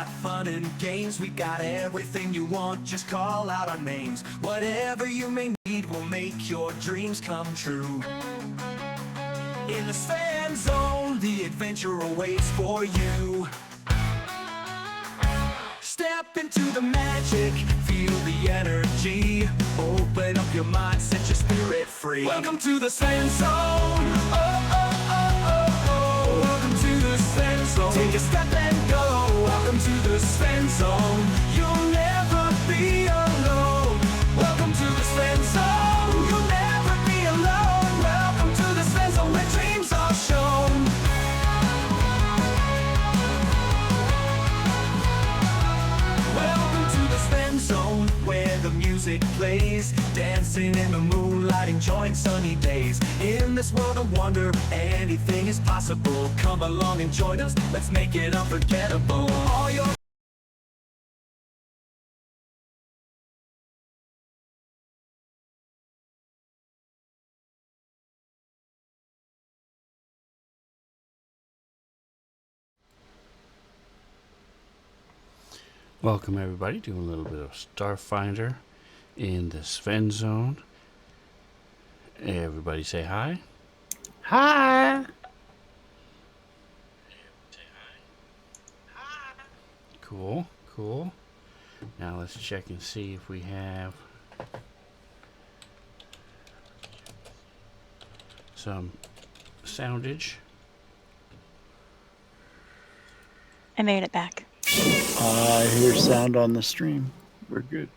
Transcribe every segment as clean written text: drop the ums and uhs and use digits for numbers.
fun and games. We got everything you want, just call out our names. Whatever you may need will make your dreams come true. In the Fan Zone, the adventure awaits for you. Step into the magic, feel the energy. Open up your mind, set your spirit free. Welcome to the Fan Zone. Oh, oh, oh, oh, oh. Welcome to the Fan Zone. Take a step and go. Welcome to the Fan Zone. You'll never be alone. Welcome to the Fan Zone. You'll never be alone. Welcome to the Fan Zone, where dreams are shown. Welcome to the Fan Zone, where the music plays, dancing in the moonlight, enjoying sunny days. In this world of wonder, anything is possible. Come along and join us, let's make it unforgettable. All your Welcome everybody, doing a little bit of Starfinder in the Fan Zone. Everybody say hi. Hi. Cool, cool. Now let's check and see if we have some soundage. I made it back. I hear sound on the stream. We're good.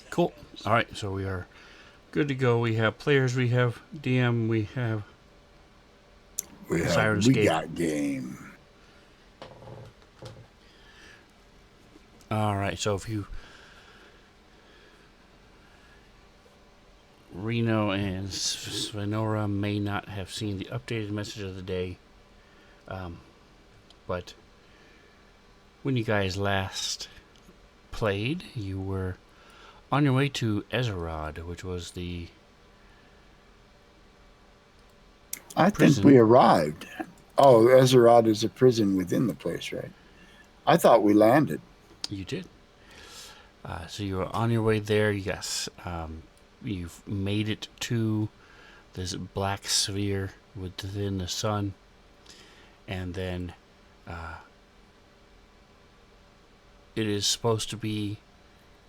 Cool. All right, so we are good to go. We have players, we have DM, we have Siren We Escape. got game. All right, so if you Reno and Svenora may not have seen the updated message of the day, but when you guys last played, you were on your way to Ezerod, which was the I prison. think we arrived. Oh, Ezerod is a prison within the place, right? I thought we landed. You did. So you were on your way there. Yes, you've made it to this black sphere within the sun, and then it is supposed to be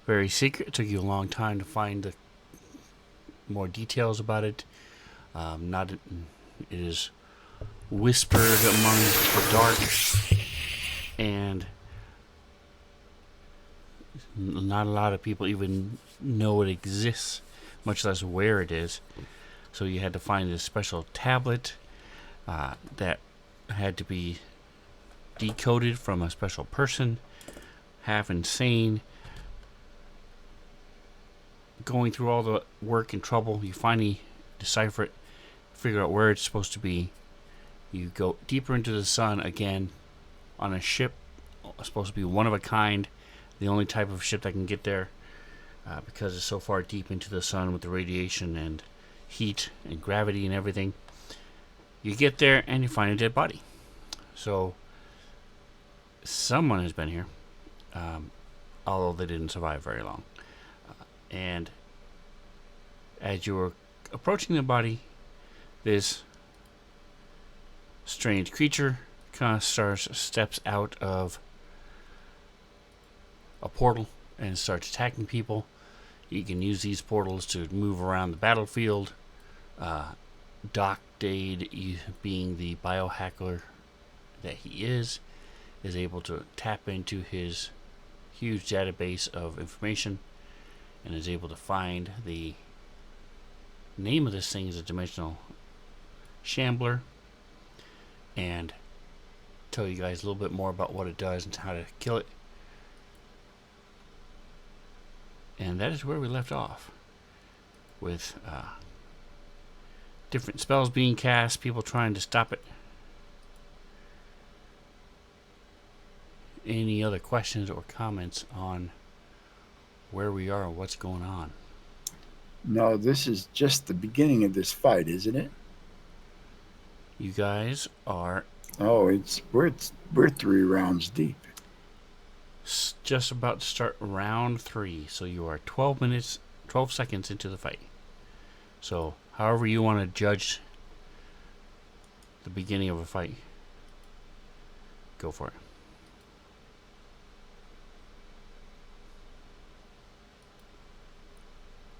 very secret. It took you a long time to find the more details about it. It is whispered among the dark, and not a lot of people even know it exists, much less where it is. So you had to find this special tablet that had to be decoded from a special person, half insane. Going through all the work and trouble, you finally decipher it, figure out where it's supposed to be. You go deeper into the sun again on a ship, supposed to be one of a kind, the only type of ship that can get there because it's so far deep into the sun with the radiation and heat and gravity and everything. You get there and you find a dead body. So someone has been here, although they didn't survive very long. And as you were approaching the body, this strange creature kind of steps out of a portal and starts attacking people. You can use these portals to move around the battlefield. Doc Dade, being the biohacker that he is able to tap into his huge database of information and is able to find the name of this thing is a dimensional shambler, and tell you guys a little bit more about what it does and how to kill it. And that is where we left off, with different spells being cast, people trying to stop it. Any other questions or comments on where we are and what's going on? No, this is just the beginning of this fight, isn't it? You guys are Oh, we're 3 rounds deep. Just about to start round 3, so you are 12 seconds into the fight. So, however you want to judge the beginning of a fight, go for it.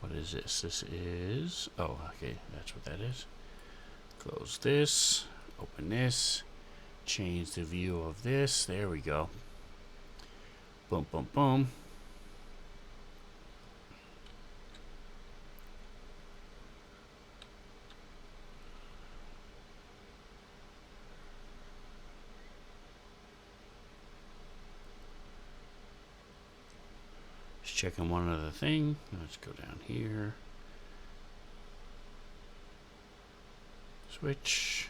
What is this? This is... Oh, okay, that's what that is. Close this. Open this. Change the view of this. There we go. Boom, boom, boom. Just checking one other thing. Let's go down here. Switch.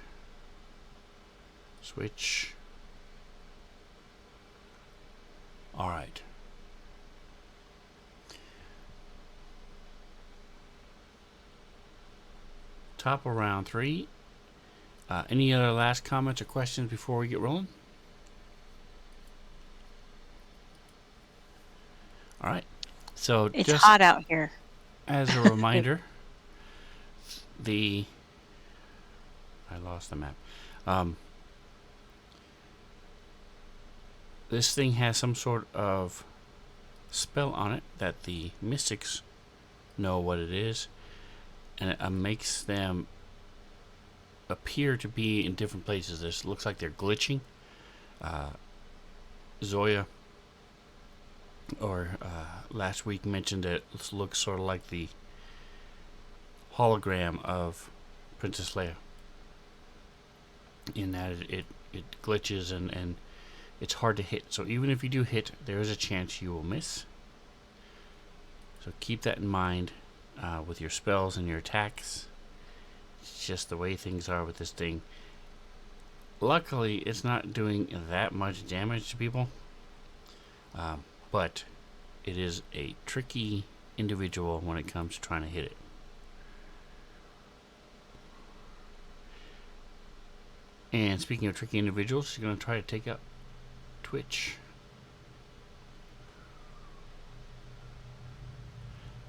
Switch. All right. Top of round 3. Any other last comments or questions before we get rolling? All right. So It's just hot out here. as a reminder, I lost the map. This thing has some sort of spell on it that the mystics know what it is, and it makes them appear to be in different places. This looks like they're glitching. Zoya last week mentioned that it looks sort of like the hologram of Princess Leia, in that it glitches and it's hard to hit. So even if you do hit, there is a chance you will miss. So keep that in mind with your spells and your attacks. It's just the way things are with this thing. Luckily, it's not doing that much damage to people, but it is a tricky individual when it comes to trying to hit it. And speaking of tricky individuals, she's going to try to take out Twitch.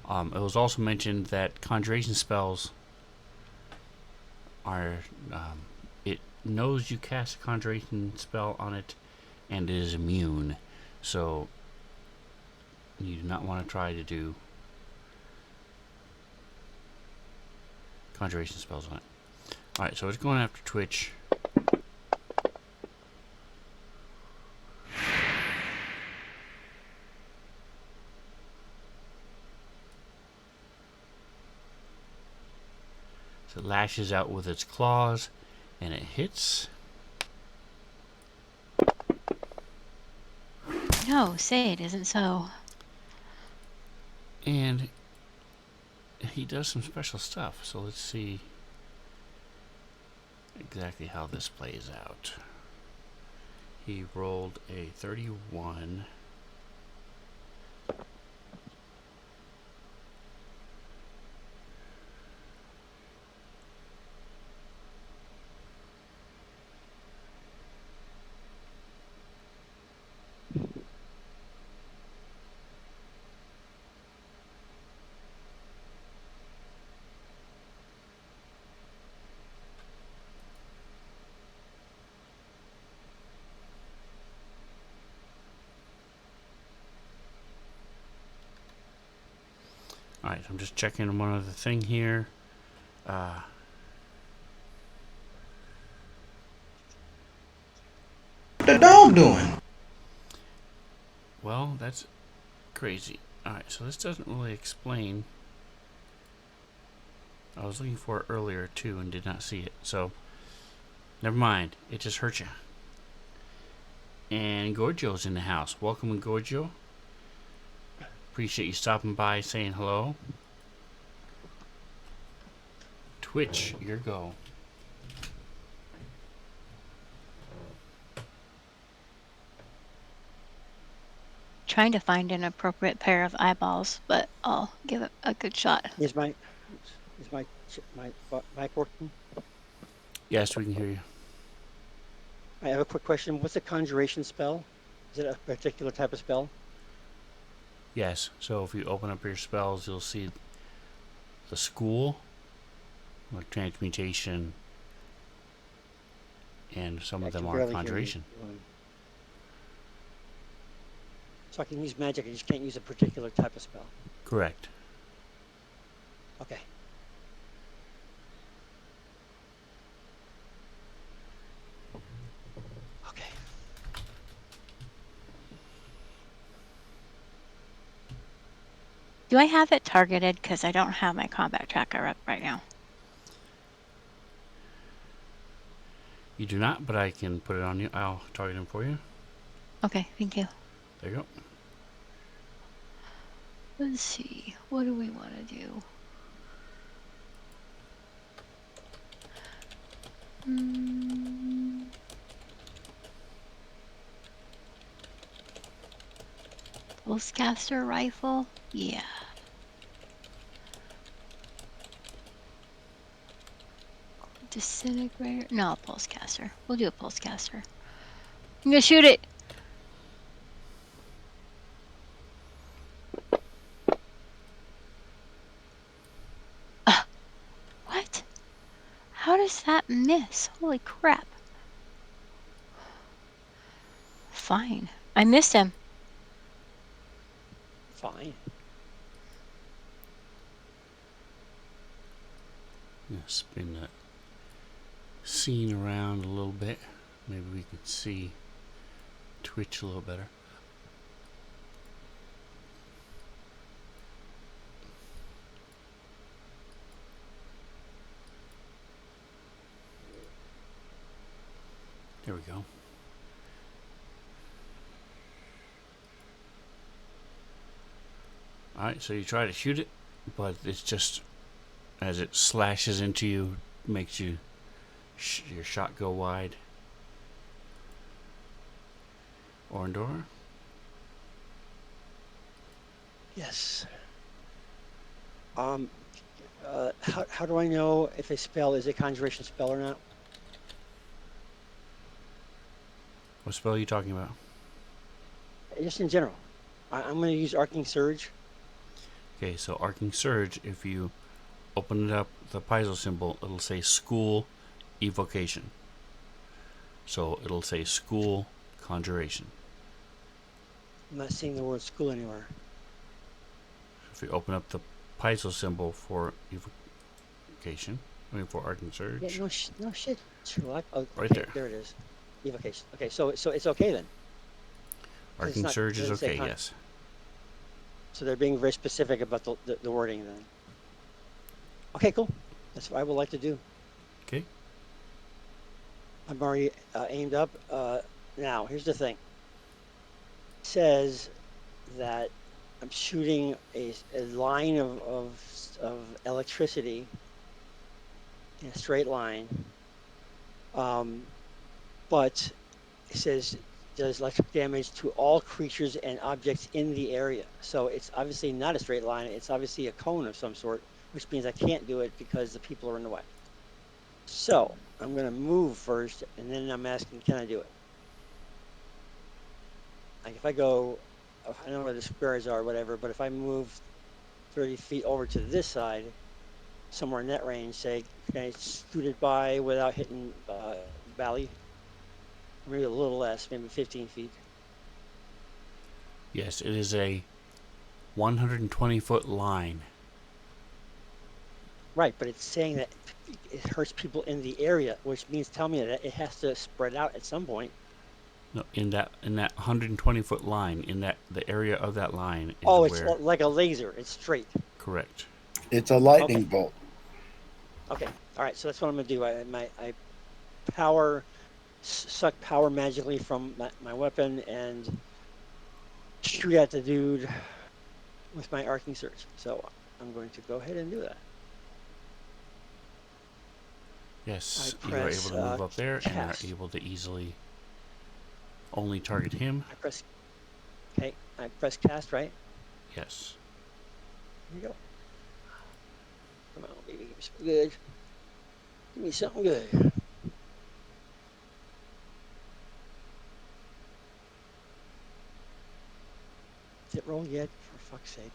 It was also mentioned that conjuration spells are... it knows you cast a conjuration spell on it, and it is immune. So you do not want to try to do conjuration spells on it. Alright, so it's going after Twitch. So it lashes out with its claws, and it hits. No, say it isn't so. And he does some special stuff. So let's see exactly how this plays out. He rolled a 31. Alright, I'm just checking one other thing here. The dog doing? Well, that's crazy. Alright, so this doesn't really explain. I was looking for it earlier too and did not see it. So, never mind. It just hurt you. And Gorgio's in the house. Welcome, Gorgio. Appreciate you stopping by, saying hello. Twitch, your go. Trying to find an appropriate pair of eyeballs, but I'll give it a good shot. Is my mic working? Yes, we can hear you. I have a quick question. What's a conjuration spell? Is it a particular type of spell? Yes. So if you open up your spells, you'll see the school, like transmutation, and some I of them can are barely hear you. conjuration. So I can use magic, I just can't use a particular type of spell. Correct. Okay. Okay. Do I have it targeted? Because I don't have my combat tracker up right now. You do not, but I can put it on you. I'll target him for you. Okay, thank you. There you go. Let's see. What do we want to do? Pulsecaster rifle? Yeah. Disintegrator? No, pulsecaster. We'll do a pulsecaster. I'm gonna shoot it. What? How does that miss? Holy crap. Fine. I missed him. Fine. Spin that scene around a little bit. Maybe we could see Twitch a little better. There we go. Alright, so you try to shoot it, but it's just, as it slashes into you, makes you your shot go wide. Orndor? Yes. How do I know if a spell is a conjuration spell or not? What spell are you talking about? Just in general. I'm going to use Arcing Surge. Okay, so Arcing Surge, if you open it up, the Paizo symbol, it'll say School Evocation. So it'll say School Conjuration. I'm not seeing the word school anywhere. If you open up the Paizo symbol for Evocation, for Arcing Surge. Yeah, no shit, Sherlock. Oh, Right okay, there. there it is. Evocation. Okay, so it's okay then. Arcing Surge is doesn't say okay, yes. So they're being very specific about the wording then. Okay, cool. That's what I would like to do. Okay. I'm already aimed up. Now, here's the thing. It says that I'm shooting a line of electricity in a straight line. But it says does electric damage to all creatures and objects in the area. So it's obviously not a straight line. It's obviously a cone of some sort, which means I can't do it because the people are in the way. So I'm going to move first, and then I'm asking, can I do it? Like if I go, I don't know where the squares are or whatever, but if I move 30 feet over to this side, somewhere in that range, say, can I scoot it by without hitting valley? Maybe a little less, maybe 15 feet. Yes, it is a 120-foot line. Right, but it's saying that it hurts people in the area, which means tell me that it has to spread out at some point. No, in that 120-foot line, in that the area of that line is Oh, where. it's like a laser. It's straight. Correct. It's a lightning Okay. bolt. Okay. All right. So that's what I'm gonna do. I power suck power magically from my weapon and shoot at the dude with my arcing surge. So I'm going to go ahead and do that. Yes, I you are able press, to move up there cast. and are able to easily only target him. I press. Okay. I press cast. Right. Yes. Here we go. Come on, baby. Give me something good. Give me something good. roll yet, for fuck's sake.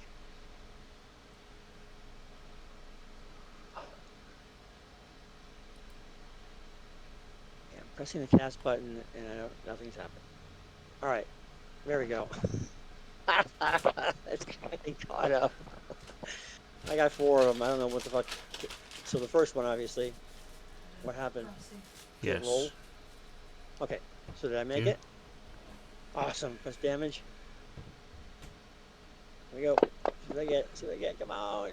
Yeah, I'm pressing the cast button and nothing's happened. All right, there we go. It's getting caught up. I got 4 of them. I don't know what the fuck. So the first one, obviously, what happened? Did it roll? Yes. Okay, so did I make Yeah. it? Awesome. Press damage. Here we go. See what I get. See what I get. Come on.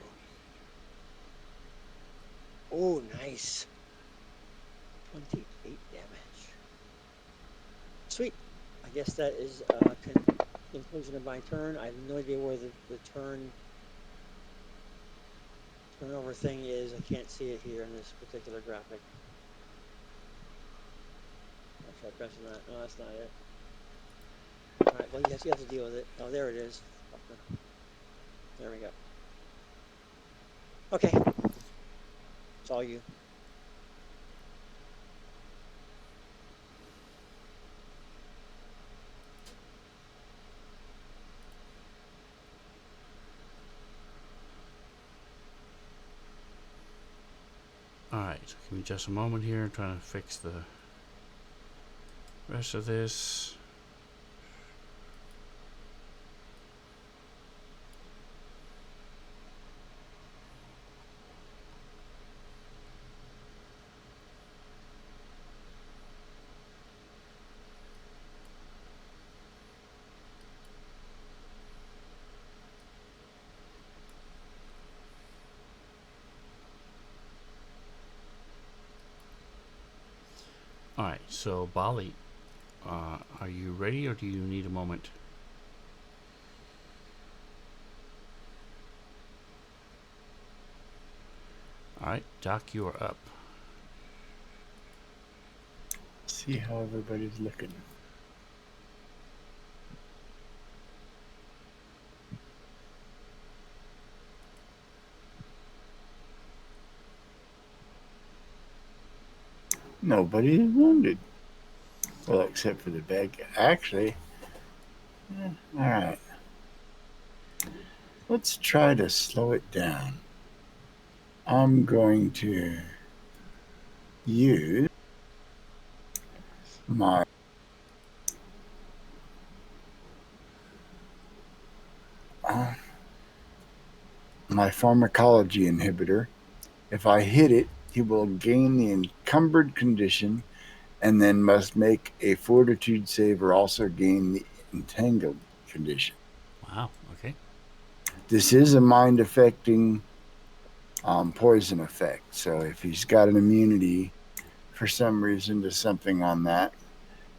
Oh, nice. 28 damage. Sweet. I guess that is conclusion of my turn. I have no idea where the turnover thing is. I can't see it here in this particular graphic. I'll try pressing that. No, that's not it. All right, well, yes, you have to deal with it. Oh, there it is. There we go. Okay. It's all you. Alright, so give me just a moment here. I'm trying to fix the rest of this. Alright, so Bali, are you ready or do you need a moment? Alright, Doc, you are up. See how everybody's looking. Nobody is wounded. Well, except for the bad guy. Actually, all right. Let's try to slow it down. I'm going to use my my pharmacology inhibitor. If I hit it, he will gain the encumbered condition and then must make a fortitude save or also gain the entangled condition. Wow, okay. This is a mind affecting poison effect. So if he's got an immunity for some reason to something on that,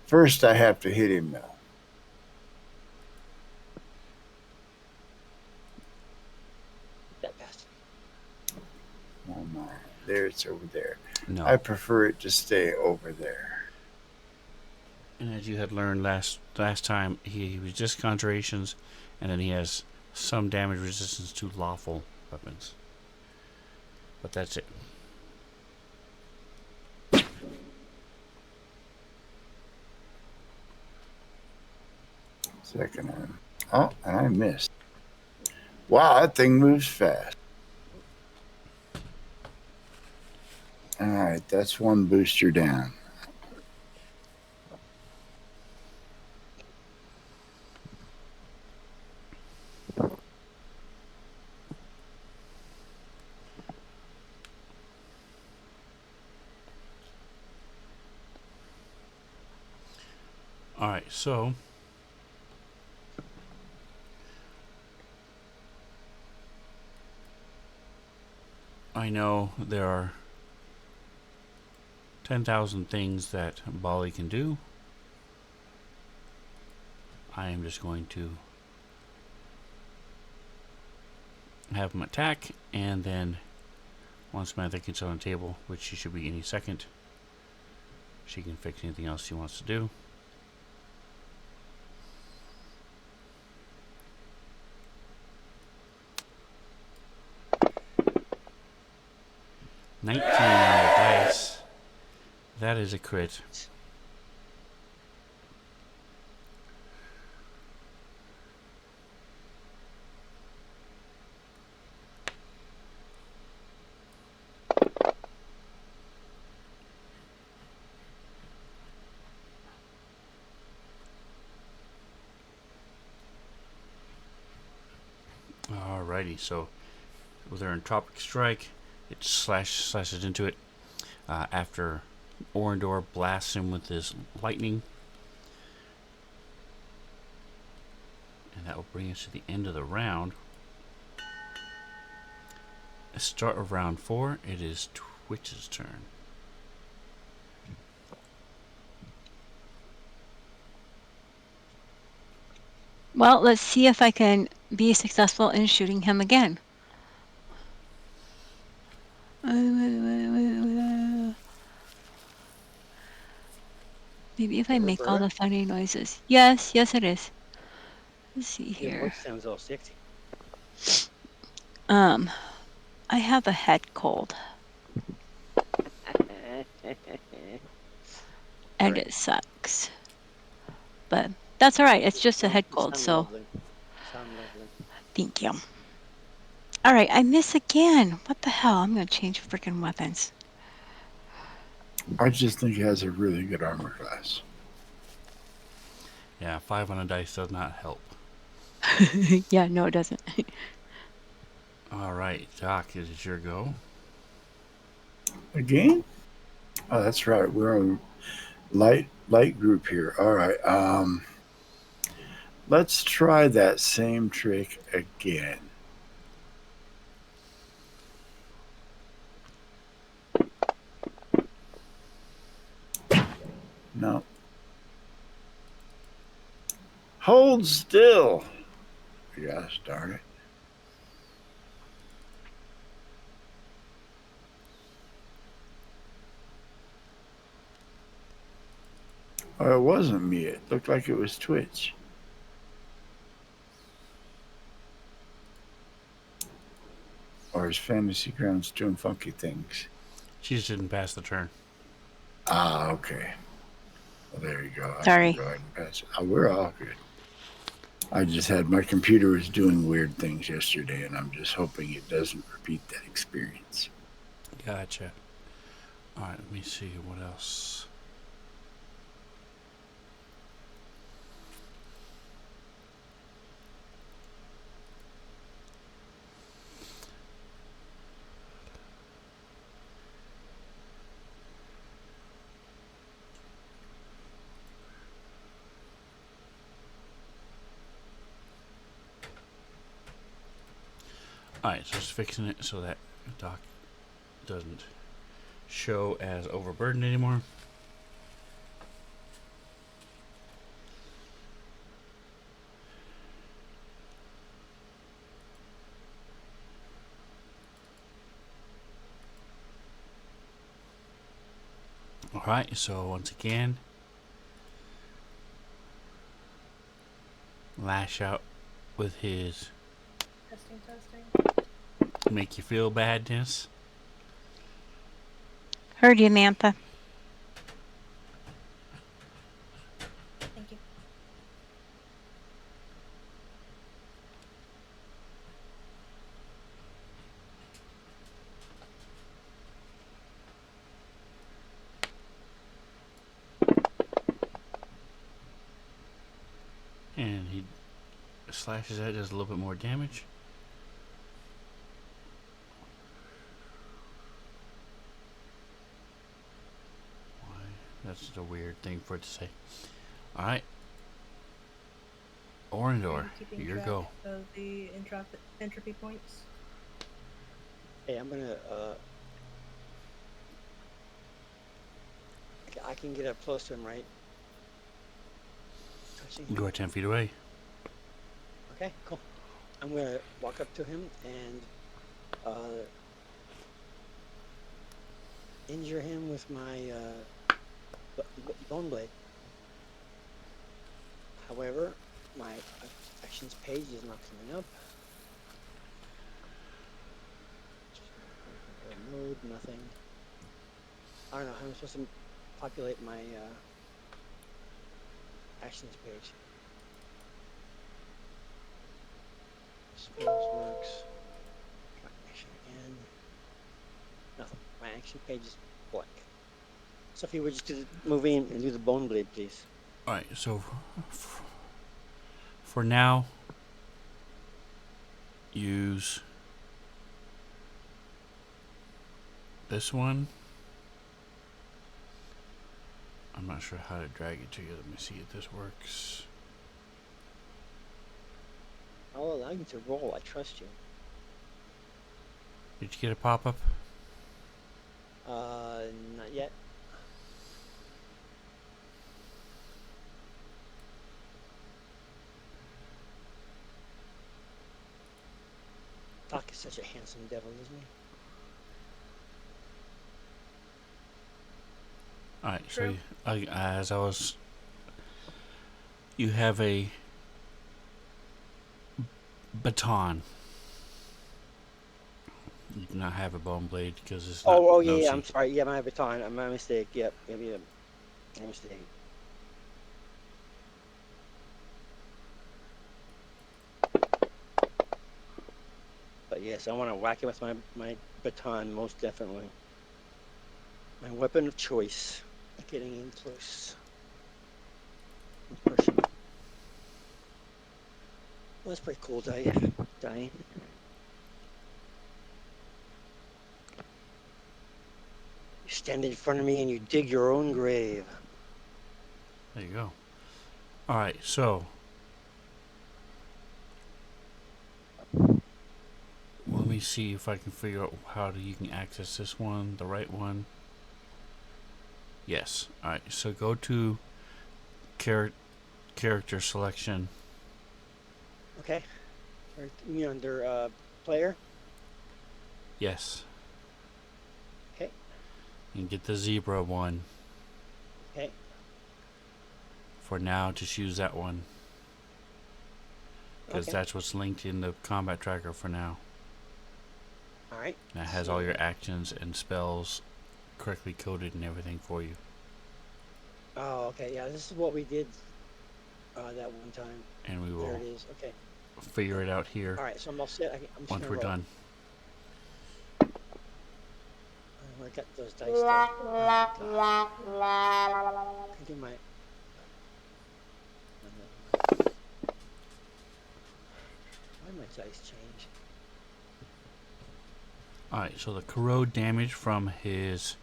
first I have to hit him though. That bastard. Oh my, there it's over there. No. I prefer it to stay over there. And as you had learned last time, he was just conjurations, and then he has some damage resistance to lawful weapons. But that's it. Second one. Oh, and I missed. Wow, that thing moves fast. All right, that's one booster down. Alright, so I know there are 10,000 things that Bali can do. I am just going to have him attack, and then once Samantha gets on the table, which she should be any second, she can fix anything else she wants to do. $19 on the dice. That is a crit. Alrighty, so with our entropic strike, it slashes into it. After Orindor blasts him with his lightning, and that will bring us to the end of the round. Start of round 4. It is Twitch's turn. Well, let's see if I can be successful in shooting him again. Maybe if I make all Roberta, the funny noises. Yes, it is. Let's see your here. voice sounds all sexy. I have a head cold, and Right. it sucks. But that's all right. It's just a head You cold, sound so lovely. You sound lovely. thank you. All right, I miss again. What the hell? I'm gonna change freaking weapons. I just think he has a really good armor class. Yeah, 5 on a dice does not help. Yeah, no, it doesn't. Alright, Doc, it is your go. Again? Oh, that's right. We're on light group here. All right. Let's try that same trick again. No. Hold still. Gosh darn it. Oh, it wasn't me. It looked like it was Twitch. Or is Fantasy Grounds doing funky things? She just didn't pass the turn. Ah, okay. Well, there you go. I Sorry. can go ahead and pass it. Oh, we're all good. I just had my computer was doing weird things yesterday, and I'm just hoping it doesn't repeat that experience. Gotcha. Alright, let me see what else. Alright, so just fixing it so that Doc doesn't show as overburdened anymore. Alright, so once again, lash out with his Testing. make you feel badness. Heard you, Mantha. Thank you. And he slashes at it, does a little bit more damage. Why? That's just a weird thing for it to say. Alright. Orindor, Keeping your track go. of the entropy points. Hey, I'm gonna. I can get up close to him, right? Touching him. You are 10 feet away. Okay, cool. I'm gonna walk up to him and injure him with my bone blade. However, my actions page is not coming up. Mode, nothing. I don't know how I'm supposed to populate my actions page. Spells works. Try action again. Nothing. My action page is blank. So if you would just do the movie and do the bone blade, please. Alright, so for now, use this one. I'm not sure how to drag it to you. Let me see if this works. I'll allow you to roll. I trust you. Did you get a pop-up? Not yet. Doc is such a handsome devil, isn't he? Alright, so True. as I was... You have a baton. You do not have a bone blade because it's not... Oh, no, yeah, see. I'm sorry. Yeah, my baton. My mistake. Yep. My mistake. But yes, I want to whack it with my baton, most definitely. My weapon of choice. Getting in close. Pushing. Well, that's pretty cool, Diane. You stand in front of me and you dig your own grave. There you go. Alright, so... Let me see if I can figure out you can access this one, the right one. Yes. Alright, so go to character selection. Okay. You mean under player? Yes. Okay. And get the zebra one. Okay. For now, just use that one. Because Okay. that's what's linked in the combat tracker for now. All right. That has all your actions and spells correctly coded and everything for you. Oh, okay. Yeah, this is what we did that one time. And we There will it is. Okay. figure it out here All right. So I'm all set. I'm just once gonna we're roll. done. I got those dice. There. Oh, God. Can I do my? Why my dice change? Alright, so the corrode damage from his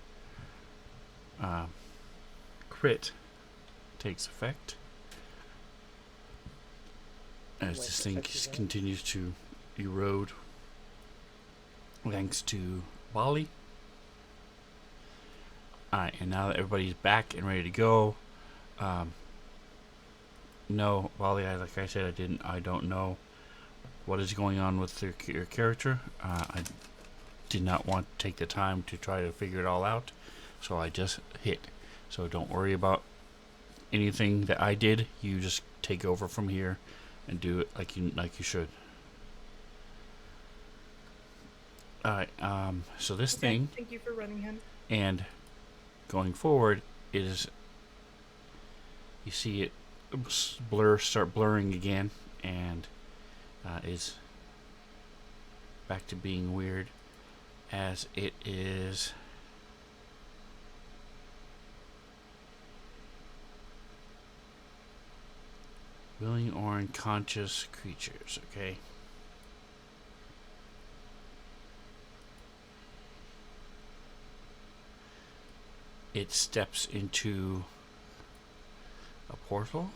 crit takes effect. As What this thing effect is that? continues to erode thanks to Bali. Alright, and now that everybody's back and ready to go, no, Bali, like I said, I don't know what is going on with your character. I did not want to take the time to try to figure it all out, so I just hit. So don't worry about anything that I did. You just take over from here and do it like you should. Alright, so this Okay, thing, thank you for running him. and going forward, is you see it start blurring again, and is back to being weird as it is willing or unconscious creatures. Okay. It steps into a portal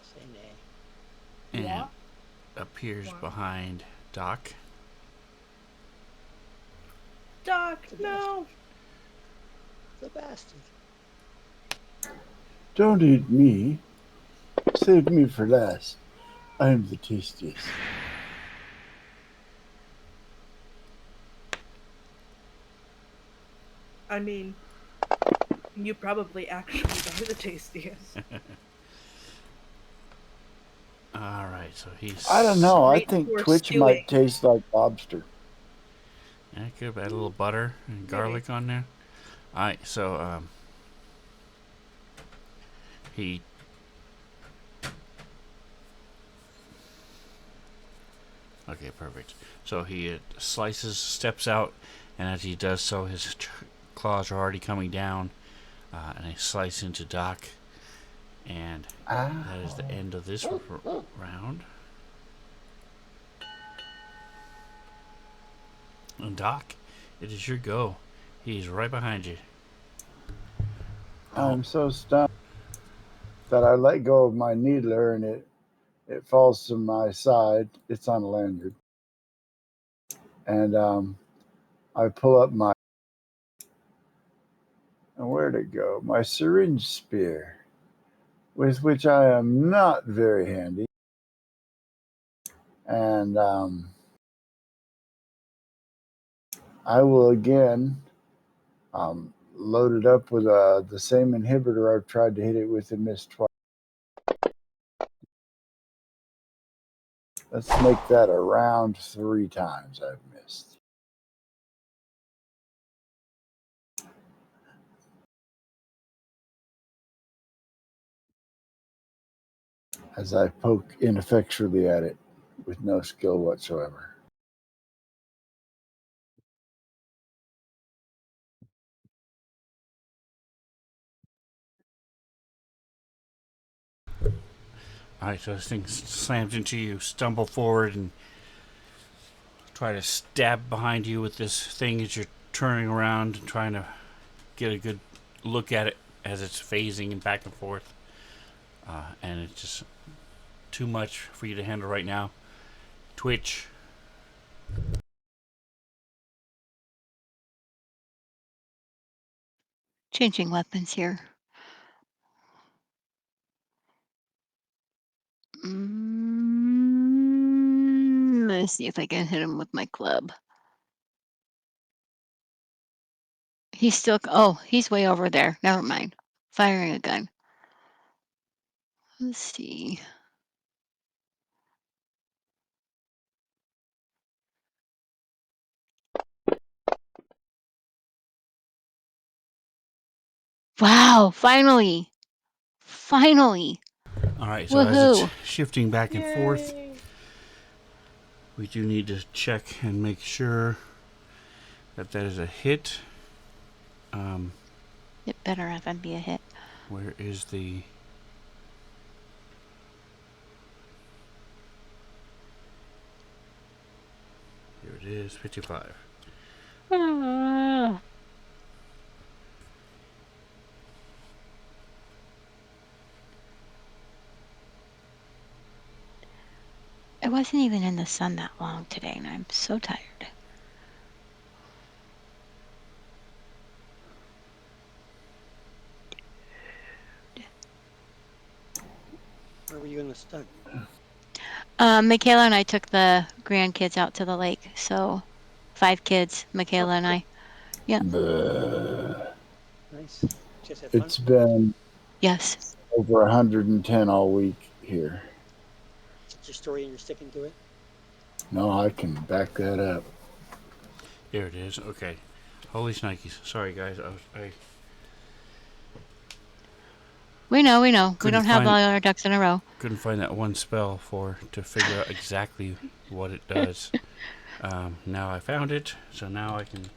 Say nay. and Yeah. appears Wow. behind Doc. Doc, no! The bastard. Don't eat me. Save me for last. I'm the tastiest. I mean, you probably actually are the tastiest. Alright, so he's... I don't know. I Right think for Twitch stewing. might taste like lobster. I could add a little butter and garlic on there. Alright, so he okay, perfect. So he steps out, and as he does so, his claws are already coming down, and they slice into Doc, And Ah. that is the end of this round. And Doc, it is your go. He's right behind you. I'm so stunned that I let go of my needler and it falls to my side. It's on a lanyard. And I pull up my, and where'd it go? My syringe spear, with which I am not very handy. And I will again load it up with the same inhibitor I've tried to hit it with and missed twice. Let's make that around 3 times I've missed. As I poke ineffectually at it with no skill whatsoever. Alright, so this thing slams into you, stumble forward, and try to stab behind you with this thing as you're turning around and trying to get a good look at it as it's phasing and back and forth. And it's just too much for you to handle right now. Twitch. Changing weapons here. Let's see if I can hit him with my club. He's still. Oh, he's way over there. Never mind. Firing a gun. Let's see. Wow! Finally! Finally! Alright, so as it's Woohoo! shifting back and forth, Yay. we do need to check and make sure that that is a hit. It better have him be a hit. Where is the... Here it is, 55. Ah. I wasn't even in the sun that long today, and I'm so tired. Where were you in the stunt? Michaela and I took the grandkids out to the lake. So 5 kids, Michaela and I. Yeah. Nice. Just had fun. It's been Yes. over 110 all week here. It's your story and you're sticking to it. No, I can back that up. There it is. Okay. Holy shnikes. Sorry, guys. I We know. We Couldn't don't have find- all our ducks in a row. couldn't find that one spell to figure out exactly what it does. Now I found it, so now I can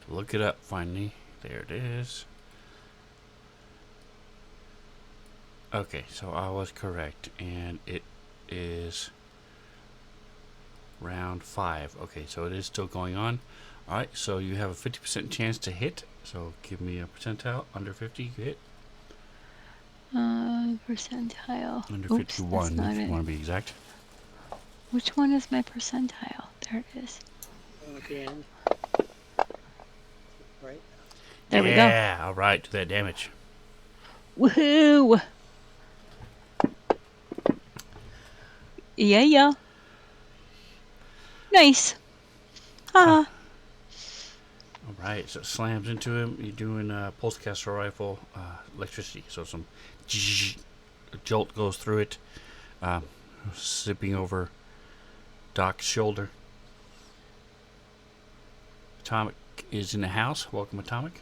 look it up finally. There it is. Okay, so I was correct, and it is round 5. Okay, so it is still going on. Alright, so you have a 50% chance to hit. So give me a percentile. Under 50, you hit. Percentile. Under Oops, 51, that's not if you it. want to be exact. Which one is my percentile? There it is. Oh, at the end. Right? There we go. Yeah, alright, do that damage. Woohoo! Yeah. Nice. Ah. Alright, so it slams into him. You're doing a pulse caster rifle, electricity. So some a jolt goes through it, zipping over Doc's shoulder. Atomic is in the house. Welcome, Atomic.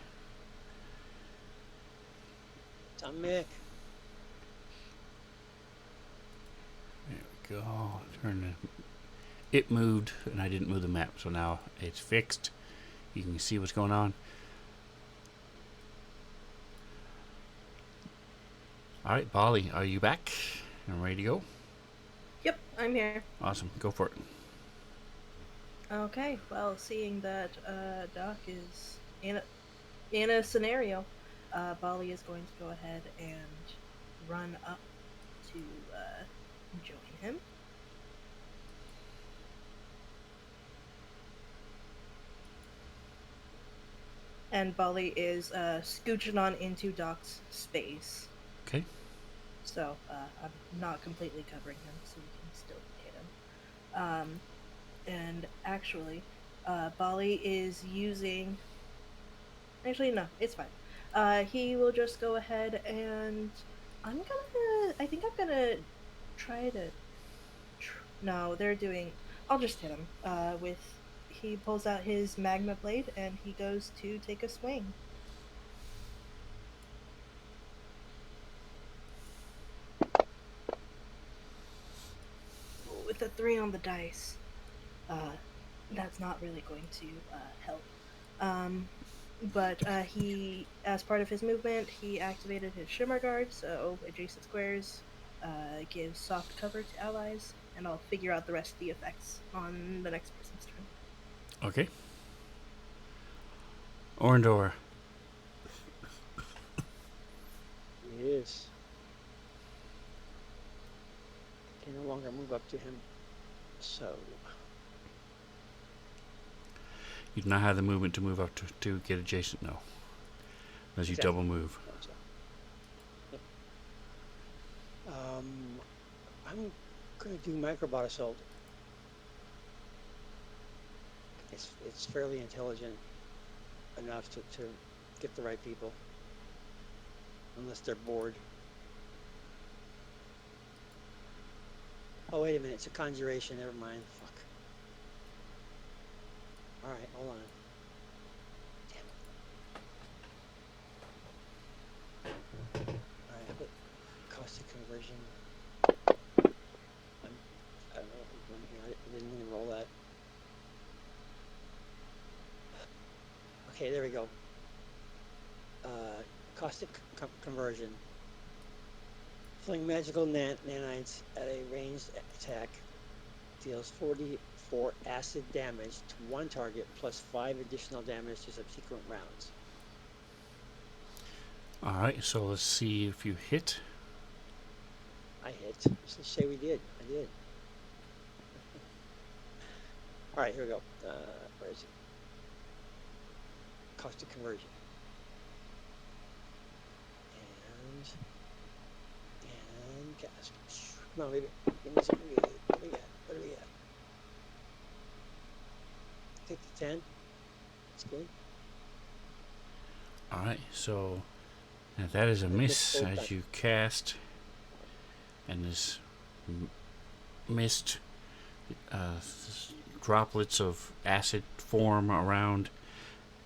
Tom Mick. There we go. It moved, and I didn't move the map, so now it's fixed. You can see what's going on. All right, Bali, are you back and ready to go? Yep, I'm here. Awesome, go for it. Okay, well, seeing that Doc is in a scenario, Bali is going to go ahead and run up to join him. And Bali is scooching on into Doc's space. Okay. So I'm not completely covering him, so you can still hit him. And actually, Bali is using. Actually, no, it's fine. He will just go ahead and I think I'm gonna try to. No, they're doing. I'll just hit him. With he pulls out his magma blade and he goes to take a swing. With a 3 on the dice. That's not really going to help. Um, but he, as part of his movement, he activated his Shimmer Guard, so adjacent squares gives soft cover to allies, and I'll figure out the rest of the effects on the next person's turn. Okay. Orndor. Yes. Can no longer move up to him. So You do not have the movement to move up to get adjacent, no. Unless you Exactly. double move. Gotcha. Yep. I'm gonna do microbot assault. It's fairly intelligent enough to get the right people, unless they're bored. Oh wait a minute, it's a conjuration. Never mind. Fuck. All right, hold on. Damn it. All right, but caustic conversion. I don't know if I'm here. I didn't even roll that. Okay, there we go. Caustic conversion. Fling magical nanites at a ranged attack deals 44 acid damage to one target plus 5 additional damage to subsequent rounds. Alright, so let's see if you hit. I hit. Let's say we did. I did. All right, here we go. Where is it? Caustic conversion. And cast. Come on, baby. Give me something good. What do we got? What do we got? Take the 10. That's good. Alright, so now that is a miss as you cast, and this mist droplets of acid form around,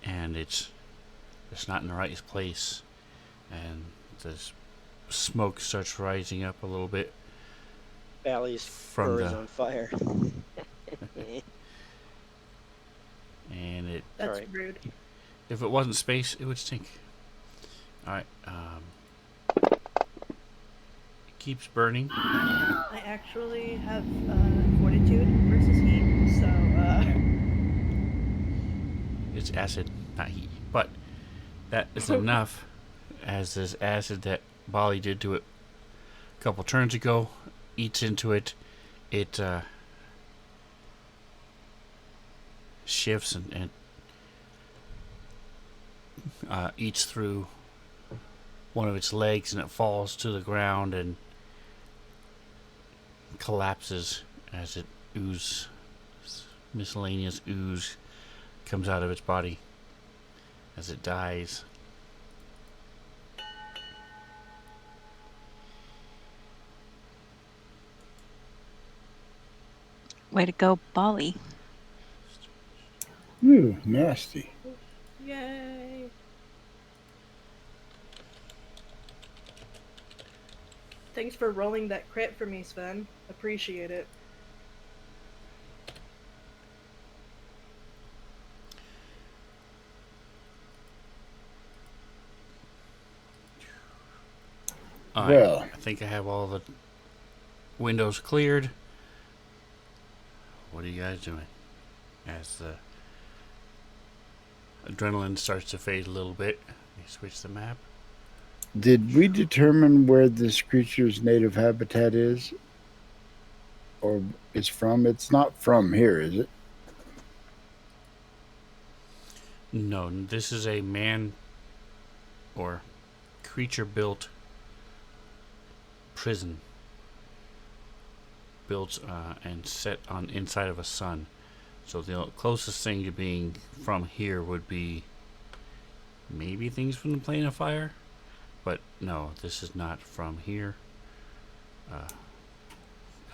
and it's not in the right place, and the smoke starts rising up a little bit Valley's from fur is the on fire. and it That's Sorry. rude. if it wasn't space it would stink. Alright, it keeps burning. I actually have fortitude versus heat, so It's acid, not heat, but that is enough, as this acid that Bali did to it a couple turns ago eats into it. It shifts and eats through one of its legs, and it falls to the ground and collapses as it miscellaneous ooze comes out of its body as it dies. Way to go, Bali. Ooh, nasty. yay! Thanks for rolling that crit for me, Sven. Appreciate it. Alright, Well, I think I have all the windows cleared. What are you guys doing? As the adrenaline starts to fade a little bit, we switch the map. did we determine where this creature's native habitat is? Or is from? It's not from here, is it? No, this is a man or creature built prison built and set on inside of a sun. So the closest thing to being from here would be maybe things from the plane of fire, but no, this is not from here. Like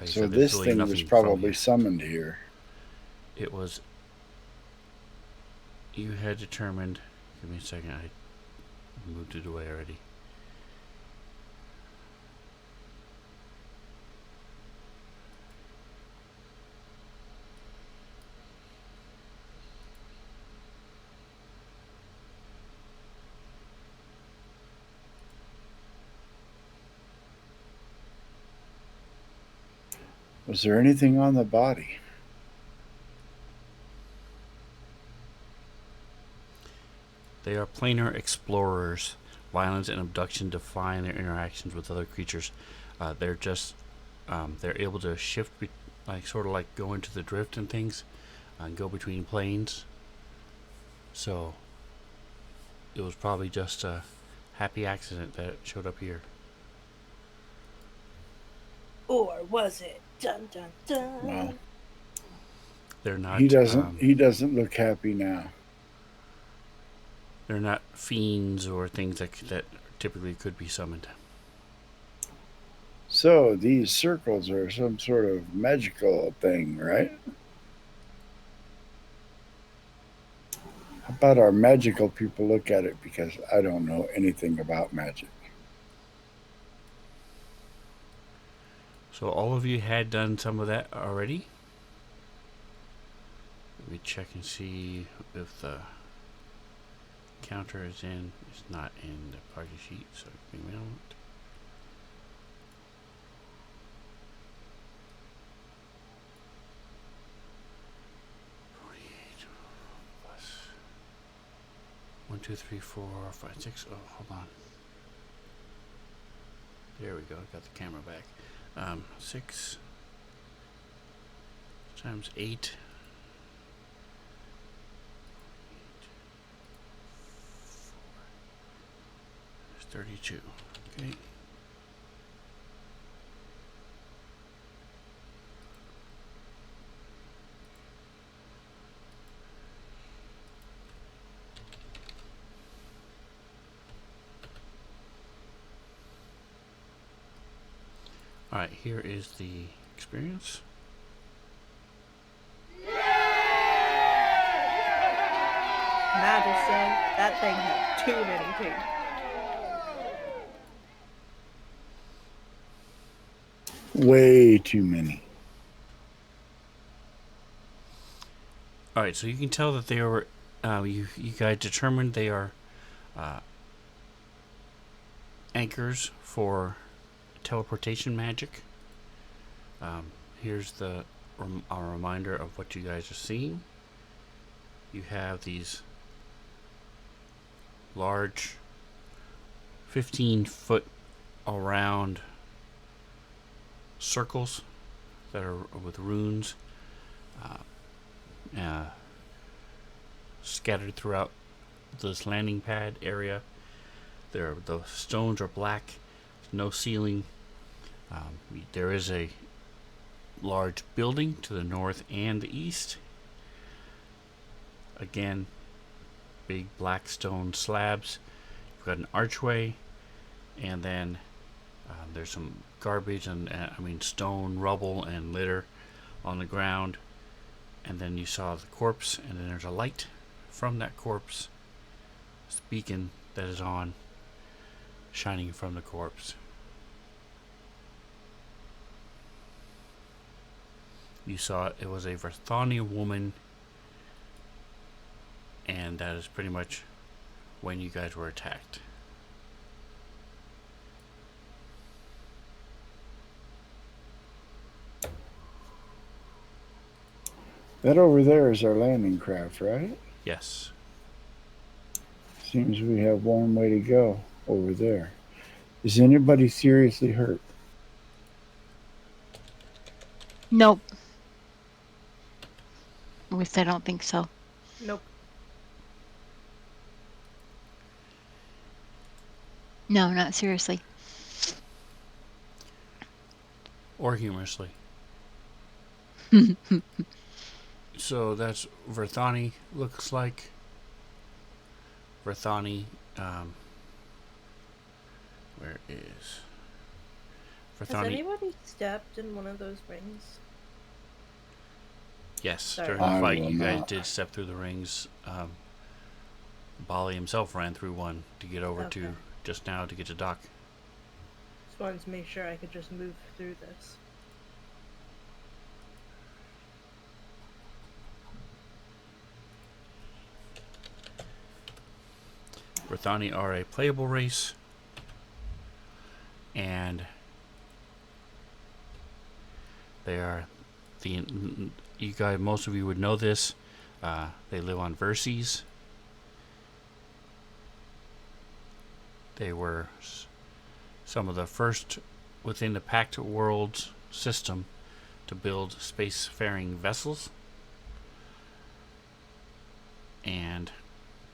I So said, there's this really thing was nothing from probably here. summoned here. It was. You had determined. Give me a second. I moved it away already. Was there anything on the body? They are planar explorers. Violence and abduction define their interactions with other creatures. They're just they're able to shift, like sort of like go into the drift and things, and go between planes. So it was probably just a happy accident that it showed up here. Or was it? Dun dun dun. Well, They're not. he doesn't. He doesn't look happy now. They're not fiends or things that typically could be summoned. So these circles are some sort of magical thing, right? How about our magical people look at it, because I don't know anything about magic. So all of you had done some of that already. Let me check and see if the counter is in. It's not in the party sheet, so give me a moment. Plus 1, 2, 3, 4, 5, 6. Oh, hold on. There we go. Got the camera back. 6 times 8. 32. Okay. Alright, here is the experience. And I just say that thing had too many teeth. Way too many. Alright, so you can tell that they are, you guys determined they are anchors for teleportation magic. Here's a reminder of what you guys are seeing. You have these large 15-foot around circles that are with runes scattered throughout this landing pad area. The stones are black, no ceiling. There is a large building to the north and the east. Again, big black stone slabs. You've got an archway, and then there's some garbage and stone, rubble, and litter on the ground. And then you saw the corpse, and then there's a light from that corpse, this beacon that is on, shining from the corpse. You saw it was a Verthania woman, and that is pretty much when you guys were attacked. That over there is our landing craft, right? Yes. Seems we have one way to go over there. Is anybody seriously hurt? Nope. At least I don't think so. Nope. No, not seriously. Or humorously. So that's Verthani looks like. Verthani, where is Has Verthani? anybody stepped in one of those rings? Yes, Sorry. during the I fight, will you guys not. did step through the rings. Bali himself ran through one to get over Okay. to just now to get to Doc. Just wanted to make sure I could just move through this. Verthani are a playable race, and they are the. You guys, most of you would know this. They live on Verces. They were some of the first within the Pact Worlds system to build spacefaring vessels, and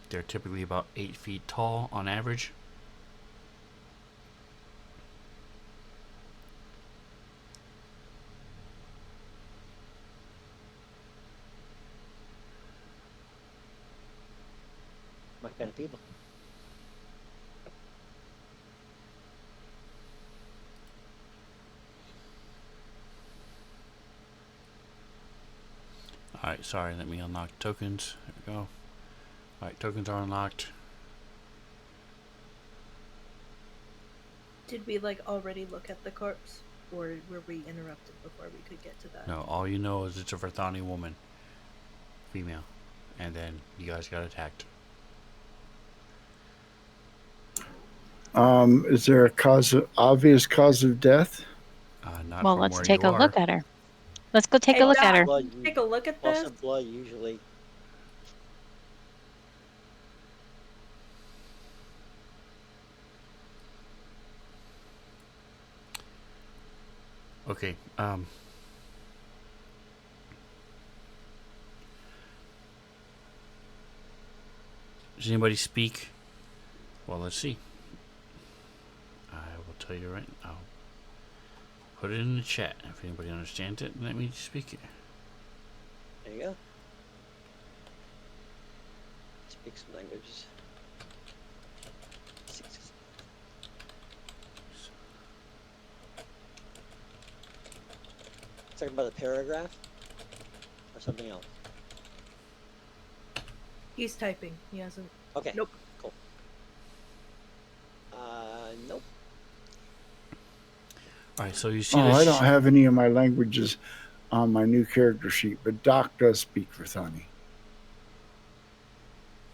they're typically about 8 feet tall on average. My kind of people. Alright, sorry, let me unlock tokens. There we go. Alright, tokens are unlocked. Did we like already look at the corpse, or were we interrupted before we could get to that? No, all you know is it's a Verthani woman. Female. And then you guys got attacked. Is there a obvious cause of death? Not Well, from let's where take you a are. look at her. Let's go take Hey, a look at Doc. her. Blood, Take a look at loss this. of blood usually. Okay, does anybody speak? Well, let's see. I will tell you right. I'll put it in the chat. If anybody understands it, let me speak it. There you go. Speak some languages. Talking about the paragraph or something else. He's typing. He hasn't. Okay. Nope. Cool. Nope. Alright, so you see Oh, this. I don't have any of my languages on my new character sheet, but Doc does speak Verthani.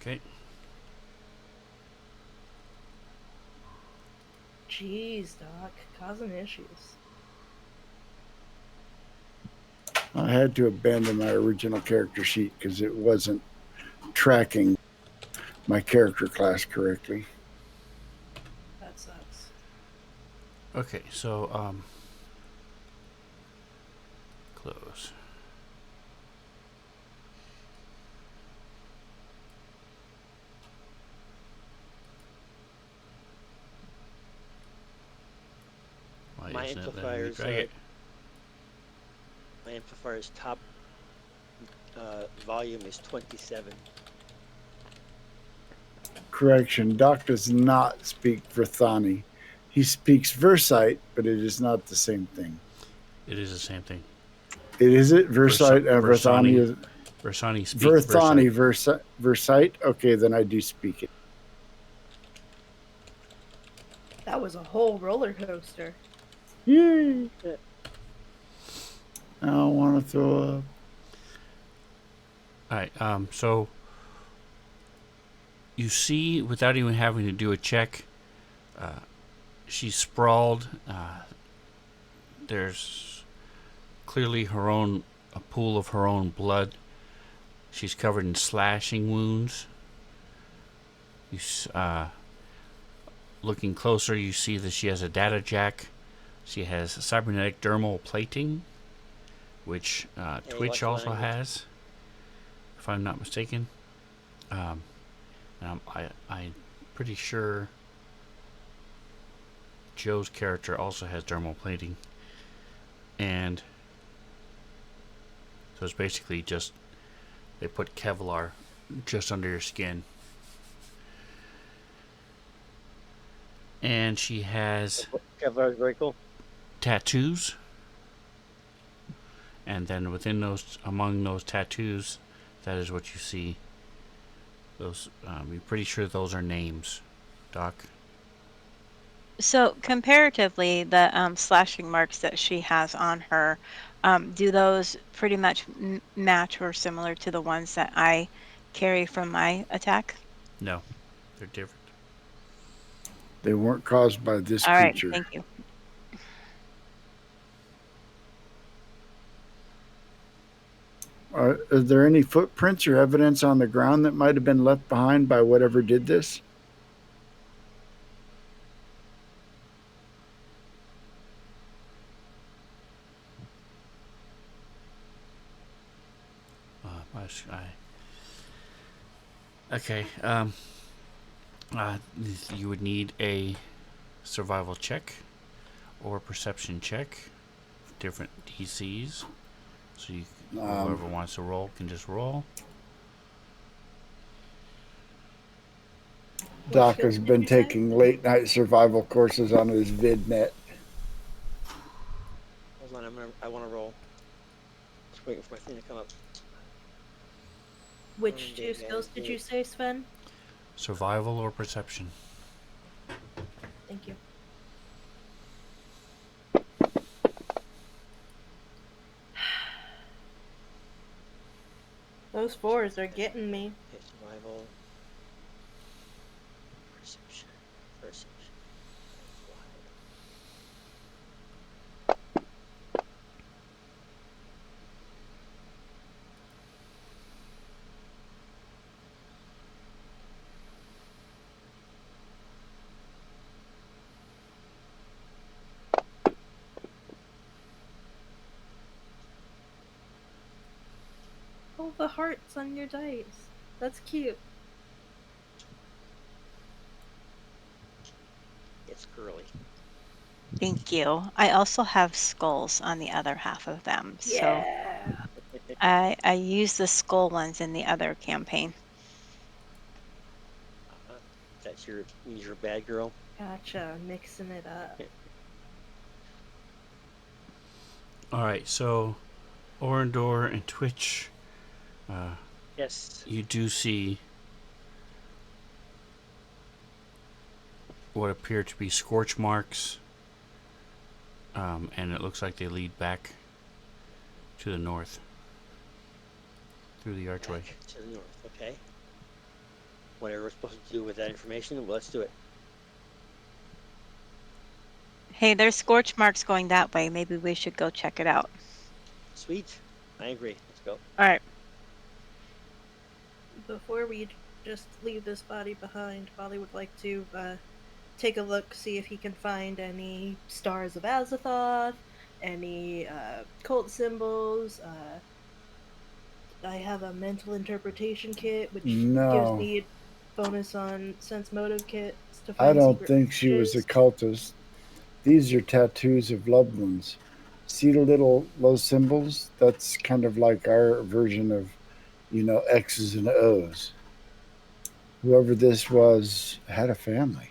Okay. Jeez, Doc, causing issues. I had to abandon my original character sheet because it wasn't tracking my character class correctly. That sucks. Okay, so, close. Why My isn't it letting me amplifier's drag it? my amplifier's top volume is 27. Correction, Doc does not speak Verthani. He speaks Versite, but it is not the same thing. It is the same thing. It is it? Versite, Versani Verthani is Versani speaks Verthani, Versite. Versite. Okay, then I do speak it. That was a whole roller coaster. Yay! I don't want to throw up. Alright, so you see, without even having to do a check, she's sprawled. There's clearly a pool of her own blood She's covered in slashing wounds. Looking closer, you see that she has a data jack. She has cybernetic dermal plating, which Twitch also has, if I'm not mistaken. I'm pretty sure Joe's character also has dermal plating. And so it's basically just, they put Kevlar just under your skin. And she has Kevlar is very cool. tattoos. And then among those tattoos, that is what you see. Those, you're pretty sure those are names, Doc. So comparatively, the slashing marks that she has on her, do those pretty much match or similar to the ones that I carry from my attack? No, they're different. They weren't caused by this All right, creature. thank you. Is there any footprints or evidence on the ground that might have been left behind by whatever did this? Okay. You would need a survival check or perception check. Different DCs. So whoever wants to roll can just roll. Doc skill has did been you say? taking late night survival courses on his VidNet. Hold on, I want to roll. Just waiting for my thing to come up. Which two skills did you say, Sven? Survival or perception. Thank you. Those fours are getting me. Okay, survival. Perception. Oh, the hearts on your dice. That's cute. It's curly. Thank you. I also have skulls on the other half of them. So Yeah. I use the skull ones in the other campaign. That's your bad girl. Gotcha. Mixing it up. Alright, so Orendor and Twitch, Yes. you do see what appear to be scorch marks, and it looks like they lead back to the north through the archway. Back to the north, okay. Whatever we're supposed to do with that information, well, let's do it. Hey, there's scorch marks going that way. Maybe we should go check it out. Sweet. I agree. Let's go. All right. Before we just leave this body behind, Bali would like to take a look, see if he can find any stars of Azathoth, any cult symbols. I have a mental interpretation kit, which gives me bonus on sense motive kits to find I don't secret think she was a messages. cultist. These are tattoos of loved ones. See those symbols? That's kind of like our version of, X's and O's. Whoever this was had a family.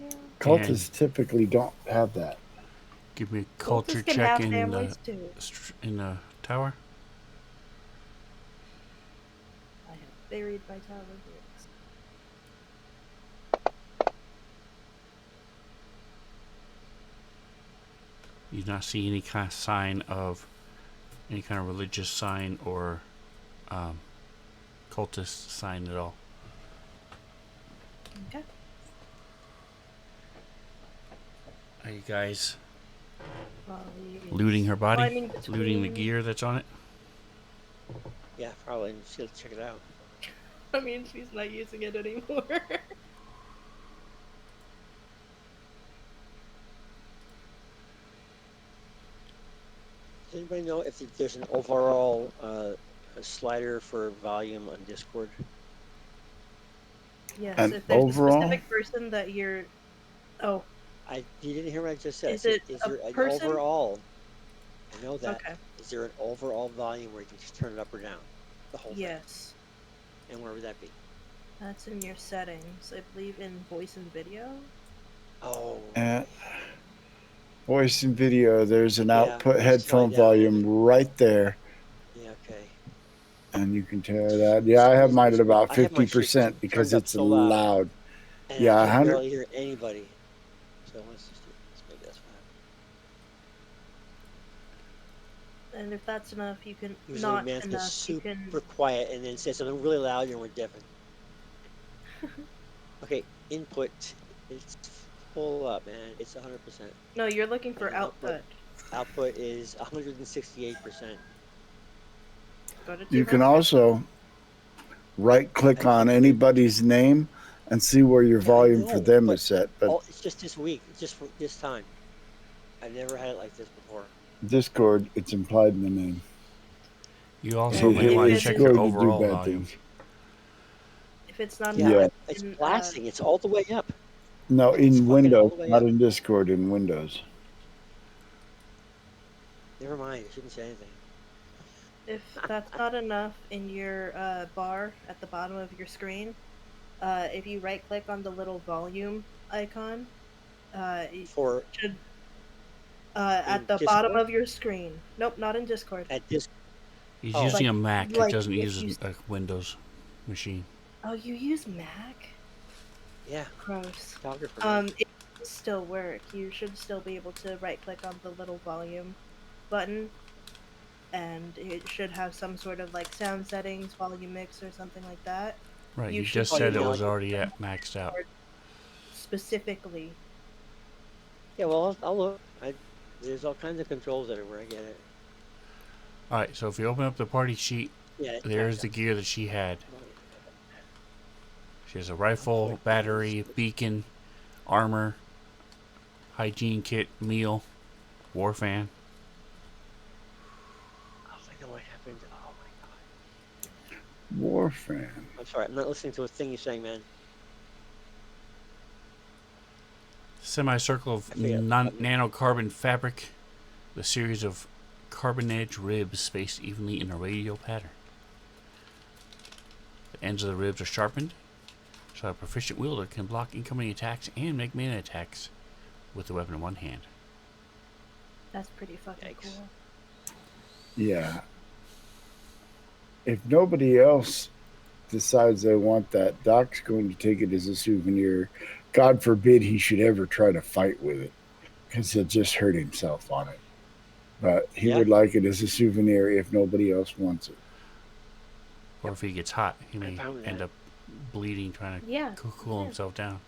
Yeah. Cultists typically don't have that. Give me a culture Cultists can check have families too. in the tower. I have buried my tower bricks. You do not see any kind of sign of any kind of religious sign or cultist sign at all. Okay. Are you guys Bali is looting her body? climbing Looting the between- gear that's on it? Yeah, probably. And she'll check it out. I mean, she's not using it anymore. Does anybody know if there's an overall slider for volume on Discord? Yes, And if there's a overall, specific person that you're. Oh, You didn't hear what I just said. I is said, it is a there an person? overall? I know that. Okay. Is there an overall volume where you can just turn it up or down? The whole thing. Yes. And where would that be? That's in your settings. I believe in voice and video. Oh, at voice and video, there's an yeah. output You slide headphone down. volume right there. Yeah, okay. And you can tell that. Yeah, I have mine at about I have my shit 50% turned because up it's so loud, loud. and I Yeah, can 100. barely hear anybody. So maybe that's what happened. And if that's enough, you can. Usually, Not man gets enough, you can. super quiet and then says something really loud and we're deafened. Okay, input. It's full up, man. It's 100%. No, you're looking And for then output. output is 168%. Go to You can 200. also right click I on can't really. anybody's name and see where your Yeah, I volume for know, them but is set. But it's just this week, just for this time. I've never had it like this before. Discord, it's implied in the name. You also And may if want to it It's check is, your going to do overall bad volume. things. if it's not Yeah, enough, Yeah. you it's can. blasting. It's all the way up. No, It's in fucking all Windows, the way not up. in Discord, in Windows. Never mind. I shouldn't say anything. If that's not enough in your bar at the bottom of your screen, if you right click on the little volume icon, it For should at in the bottom Discord, of your screen. Nope, not in Discord. at this. He's Oh, using Like a Mac. It like doesn't if use you. a Windows machine. Oh, you use Mac? yeah, Gross. photographer, man. It should still work. You should still be able to right click on the little volume button, and it should have some sort of like sound settings, volume mix, or something like that. Right, You you should just Oh, be you said it mean able was like? to already turn at maxed out. Discord specifically. Yeah, well, I'll look. There's all kinds of controls everywhere. I get it. Alright, so if you open up the party sheet, Yeah, it's there's maxed the out. gear that she had. Volume. She has a Output rifle, is. battery, beacon, armor, hygiene kit, meal, war fan. Oh, I know what happened. Oh my god. Warframe. I'm sorry. I'm not listening to a thing you're saying, man. Semicircle I of forget. nanocarbon fabric, the series of carbon edge ribs spaced evenly in a radial pattern. The ends of the ribs are sharpened, so a proficient wielder can block incoming attacks and make melee attacks with the weapon in one hand. That's pretty fucking Yikes. cool. Yeah. If nobody else decides they want that, Doc's going to take it as a souvenir. God forbid he should ever try to fight with it, because he'll just hurt himself on it. But he Yeah. would like it as a souvenir if nobody else wants it. Or if he gets hot, he may found that. end up bleeding trying to Yeah. cool yeah. himself down.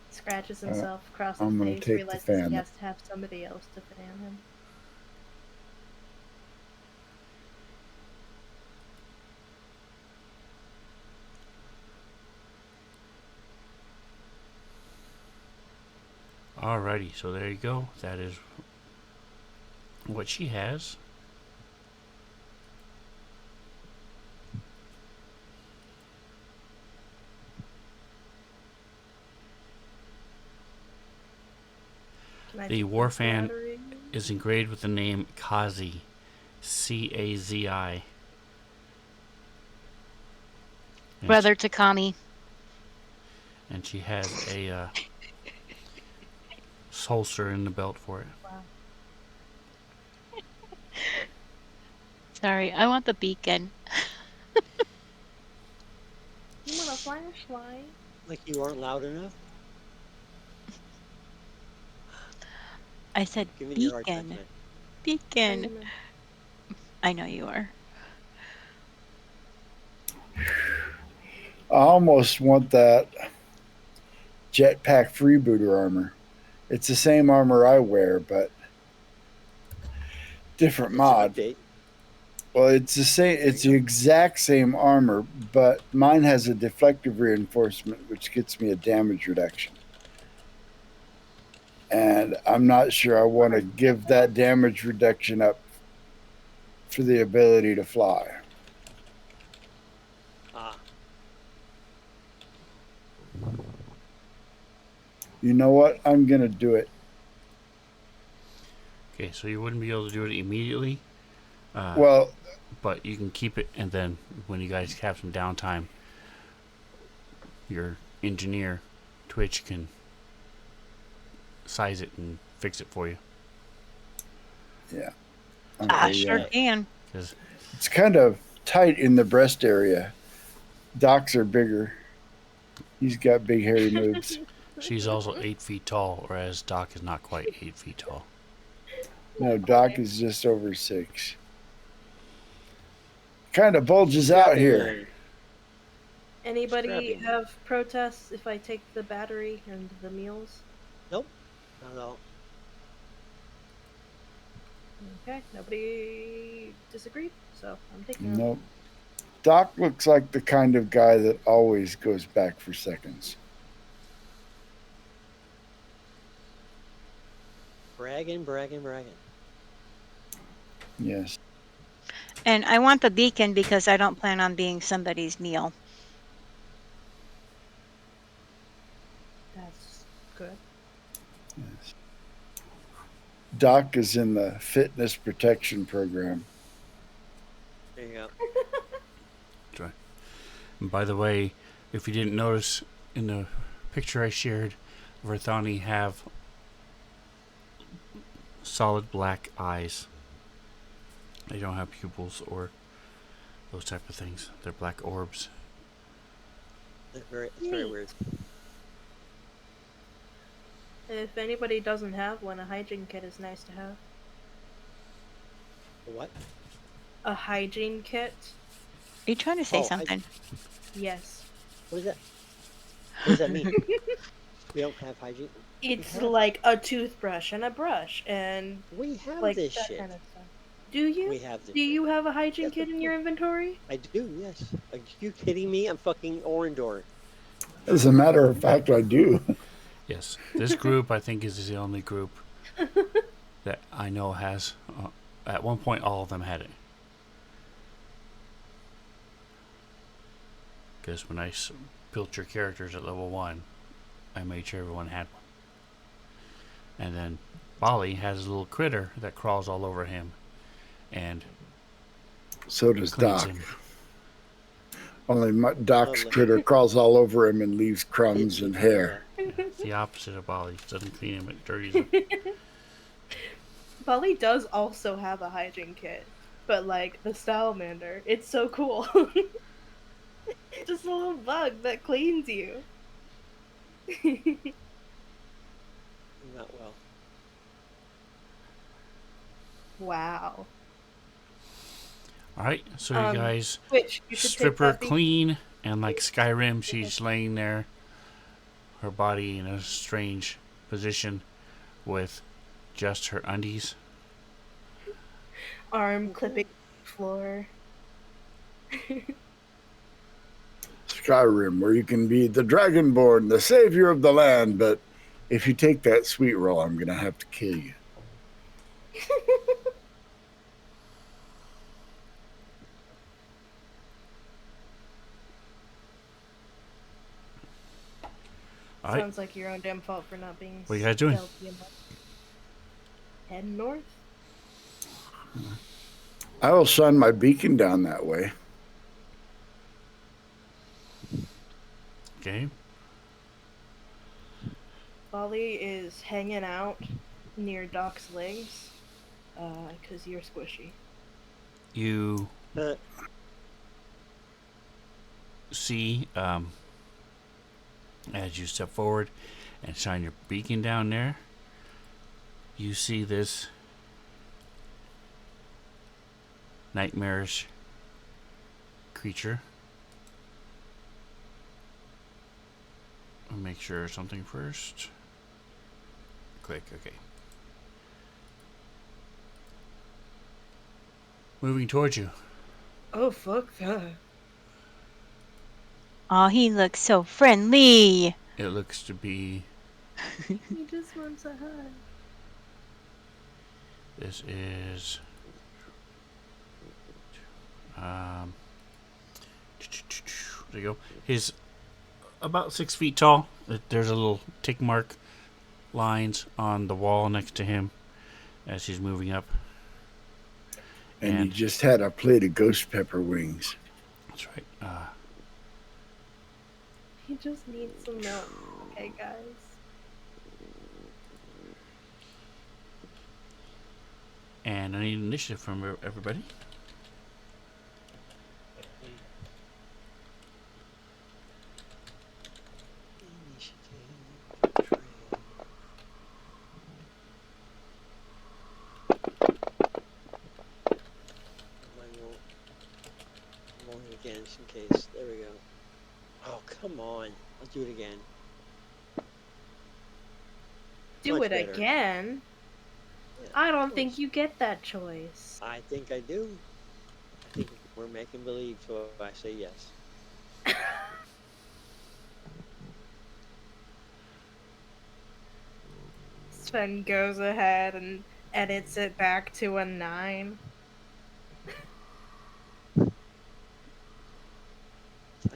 Scratches himself across the I'm gonna face, take the realizes fan. he has to have somebody else to fan him. Alrighty, so there you go. That is what she has. Can I The take war this fan battery? is engraved with the name Kazi, Cazi. Brother Takami. And she has a holster in the belt for it. Wow. Sorry, I want the beacon. You want a flashlight? Like you aren't loud enough. I said Give me the hard time, beacon. man. Beacon. I know you are. I almost want that jetpack freebooter armor. It's the same armor I wear, but different It's mod. an update. Well, it's the same. It's the exact same armor, but mine has a deflective reinforcement, which gets me a damage reduction. And I'm not sure I want to give that damage reduction up for the ability to fly. Ah, You know what? I'm gonna do it. Okay, so you wouldn't be able to do it immediately, Well, but you can keep it, and then when you guys have some downtime, your engineer, Twitch, can size it and fix it for you. yeah. I Okay, sure yeah. can. Because It's kind of tight in the breast area. Doc's are bigger. He's got big hairy moves. she's also 8 feet tall, whereas Doc is not quite 8 feet tall. No, Doc is just over 6. Kind of bulges out scrappy here. man. Anybody Scrappy man. have protests if I take the battery and the meals? Nope, not at all. Okay, nobody disagreed, so I'm taking them. Nope. Doc looks like the kind of guy that always goes back for seconds. Bragging, bragging, bragging. Yes. And I want the beacon because I don't plan on being somebody's meal. That's good. Yes. Doc is in the fitness protection program. There you go. Try. And by the way, if you didn't notice in the picture I shared, Verthani have solid black eyes. They don't have pupils or those type of things. They're black orbs. It's very weird. If anybody doesn't have one, a hygiene kit is nice to have. What? A hygiene kit? Are you trying to say Oh, something? Yes. What is that? What does that mean? We don't have hygiene. It's have- like a toothbrush and a brush and We have like this that shit. kind of stuff. Do you? We have this. Do you have a hygiene Yes, kit in your inventory? I do. Yes. Are you kidding me? I'm fucking Orindor. As a matter of fact, I do. Yes, this group I think is the only group that I know has. At one point, all of them had it. Because when I built your characters at level 1, I made sure everyone had one. And then Bali has a little critter that crawls all over him and So does cleans Doc. him. Only Doc's Lovely. critter crawls all over him and leaves crumbs and hair. It's the opposite of Bali. It doesn't clean him, it dirties him. Bali does also have a hygiene kit, but like the salamander, it's so cool. Just a little bug that cleans you. Not well. Wow. Alright, so you guys Twitch, you should strip take her that clean, and like Skyrim, she's laying there, her body in a strange position with just her undies. arm clipping floor. Skyrim, where you can be the Dragonborn, the savior of the land, but if you take that sweet roll, I'm going to have to kill you. Alright, Sounds like your own damn fault for not being. What you guys doing? stealthy enough. Head north. I will shine my beacon down that way. okay. Bali is hanging out near Doc's legs, because you're squishy. You Uh, see, as you step forward and shine your beacon down there, you see this nightmarish creature. I'll make sure something first. Click, okay. moving towards you. Oh, fuck that. Oh, he looks so friendly. It looks to be. He just wants a hug. This is. Um, there you go. He's about 6 feet tall. There's a little tick mark lines on the wall next to him as he's moving up. And he And just had a plate of ghost pepper wings. that's right. He just needs some milk. Okay, guys. And I need initiative from everybody. Rolling again, just in case. There we go. Oh, come on. I'll do it again. Do Much it better. again? Yeah, I don't of think course. you get that choice. I think I do. I think we're making believe, so I say yes. Sven goes ahead and edits it back to a 9. I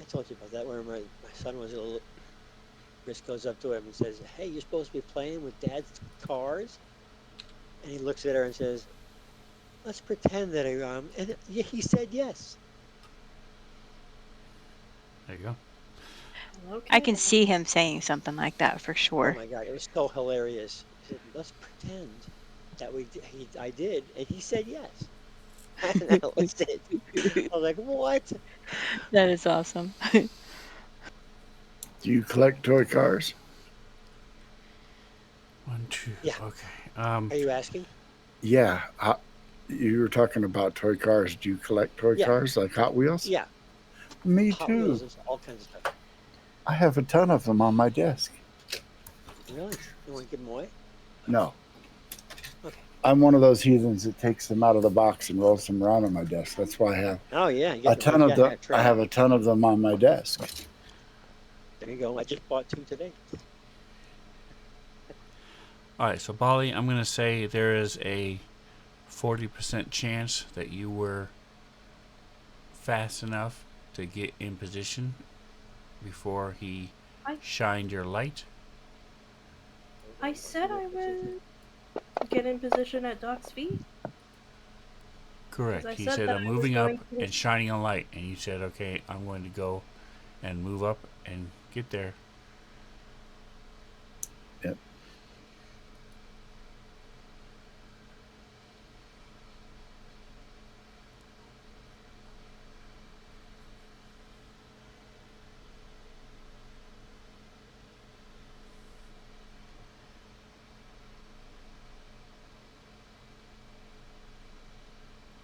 told you about that where my son was a little. Chris goes up to him and says, "Hey, you're supposed to be playing with Dad's cars?" And he looks at her and says, "Let's pretend that I am." And he said yes. There you go. Okay. I can see him saying something like that for Oh sure. my God, it was so hilarious. He said, "Let's pretend that I did," and he said yes. And that was it. I was like, "What?" That is awesome. Do you collect toy cars? 1, 2. Yeah. Okay. Are you asking? Yeah. You were talking about toy cars. Do you collect toy Yeah. cars like Hot Wheels? Yeah. Me Hot too. Wheels and all kinds of stuff. I have a ton of them on my desk. Really? You want to give them away? No. Okay. I'm one of those heathens that takes them out of the box and rolls them around on my desk. That's why I have Oh yeah, you a get them. ton You of got them. a I tray. have a ton of them on my desk. There you go. I just bought 2 today. All right. So, Bali, I'm going to say there is a 40% chance that you were fast enough to get in position before he I- shined your light. I said I would get in position at Doc's feet. Correct. I He said said, that I'm I was moving up going to. and shining a light. And you said, okay, I'm going to go and move up and get there. Yep.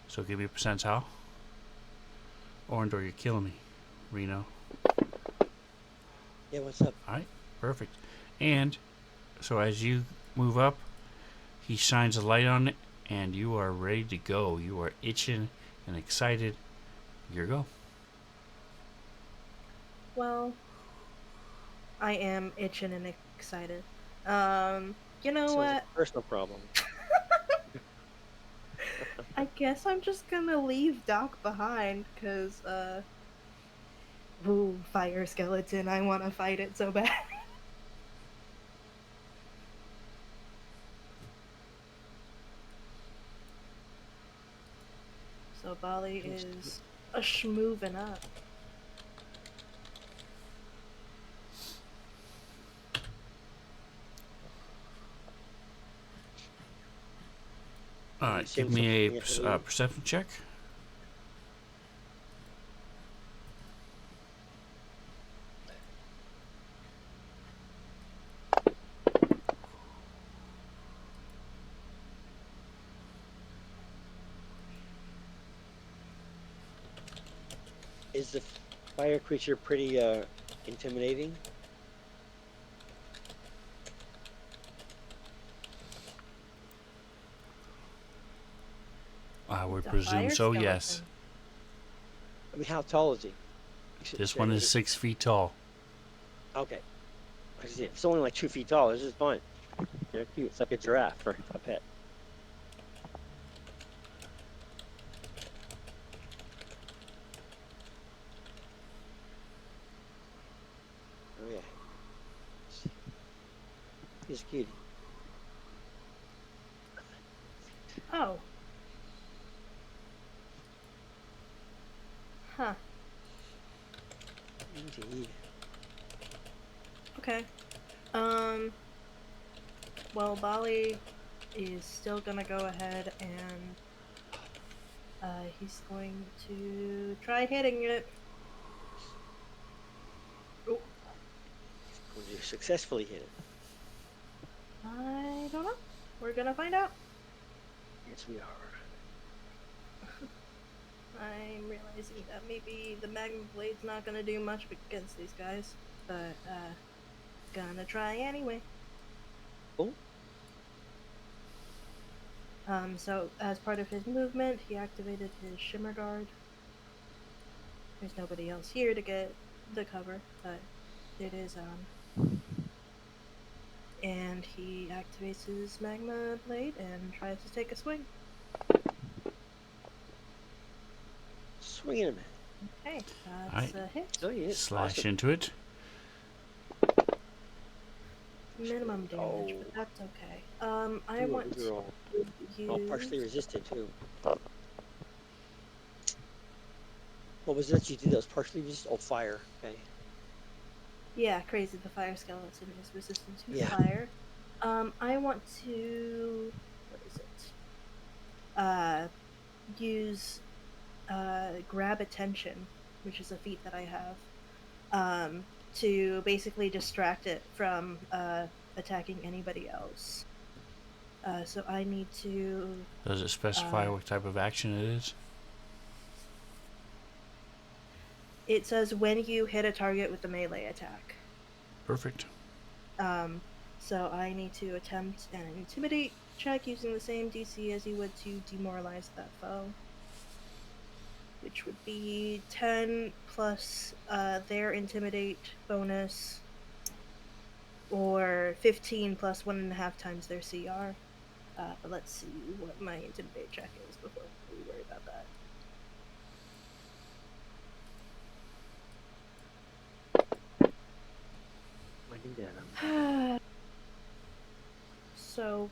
So give me a percentile. Orange, or you're killing me, Reno. Yeah, what's up? All right, perfect. And so as you move up, he shines a light on it, and you are ready to go. You are itching and excited. Your go. Well, I am itching and excited. You know Sounds like what? a personal problem. I guess I'm just gonna leave Doc behind, cause ooh, fire skeleton, I wanna fight it so bad. So Bali is a schmoovin' up. All You right, seem give me a something ahead of you. perception check. Is the fire creature pretty intimidating? I would It's a presume fire so, yes. skeleton. I mean, how tall is he? This one is 6 feet tall. Okay. I see. If it's only like 2 feet tall, this is fine. They're cute. It's like a giraffe for a pet. Oh yeah. He's a cutie. Oh. Huh. Indeed. Okay. Well, Bali is still gonna go ahead and he's going to try hitting it. Oh, Would you successfully hit it? I don't know. We're gonna find out. Yes, we are. I'm realizing that maybe the magma blade's not gonna do much against these guys, but gonna try anyway. Oh. So as part of his movement, he activated his shimmer guard. There's nobody else here to get the cover, but it is and he activates his magma blade and tries to take a swing. Swing him. Okay, that's Alright. a hit. Oh, he is. Slash Awesome. into it. Minimum damage, Oh. but that's okay. I Two want of these are all to partially use. resisted too. What was that you did? That was partially resisted. Oh, fire. Okay. Yeah, crazy. The fire skeleton is resistant to Yeah. fire. I want to. What is it? Use grab attention, which is a feat that I have, to basically distract it from attacking anybody else. So I need to. Does it specify what type of action it is? It says when you hit a target with a melee attack. Perfect. So I need to attempt an intimidate check using the same DC as you would to demoralize that foe, which would be 10 plus their intimidate bonus, or 15 plus 1.5 times their CR. But let's see what my intimidate check is before we worry about that. So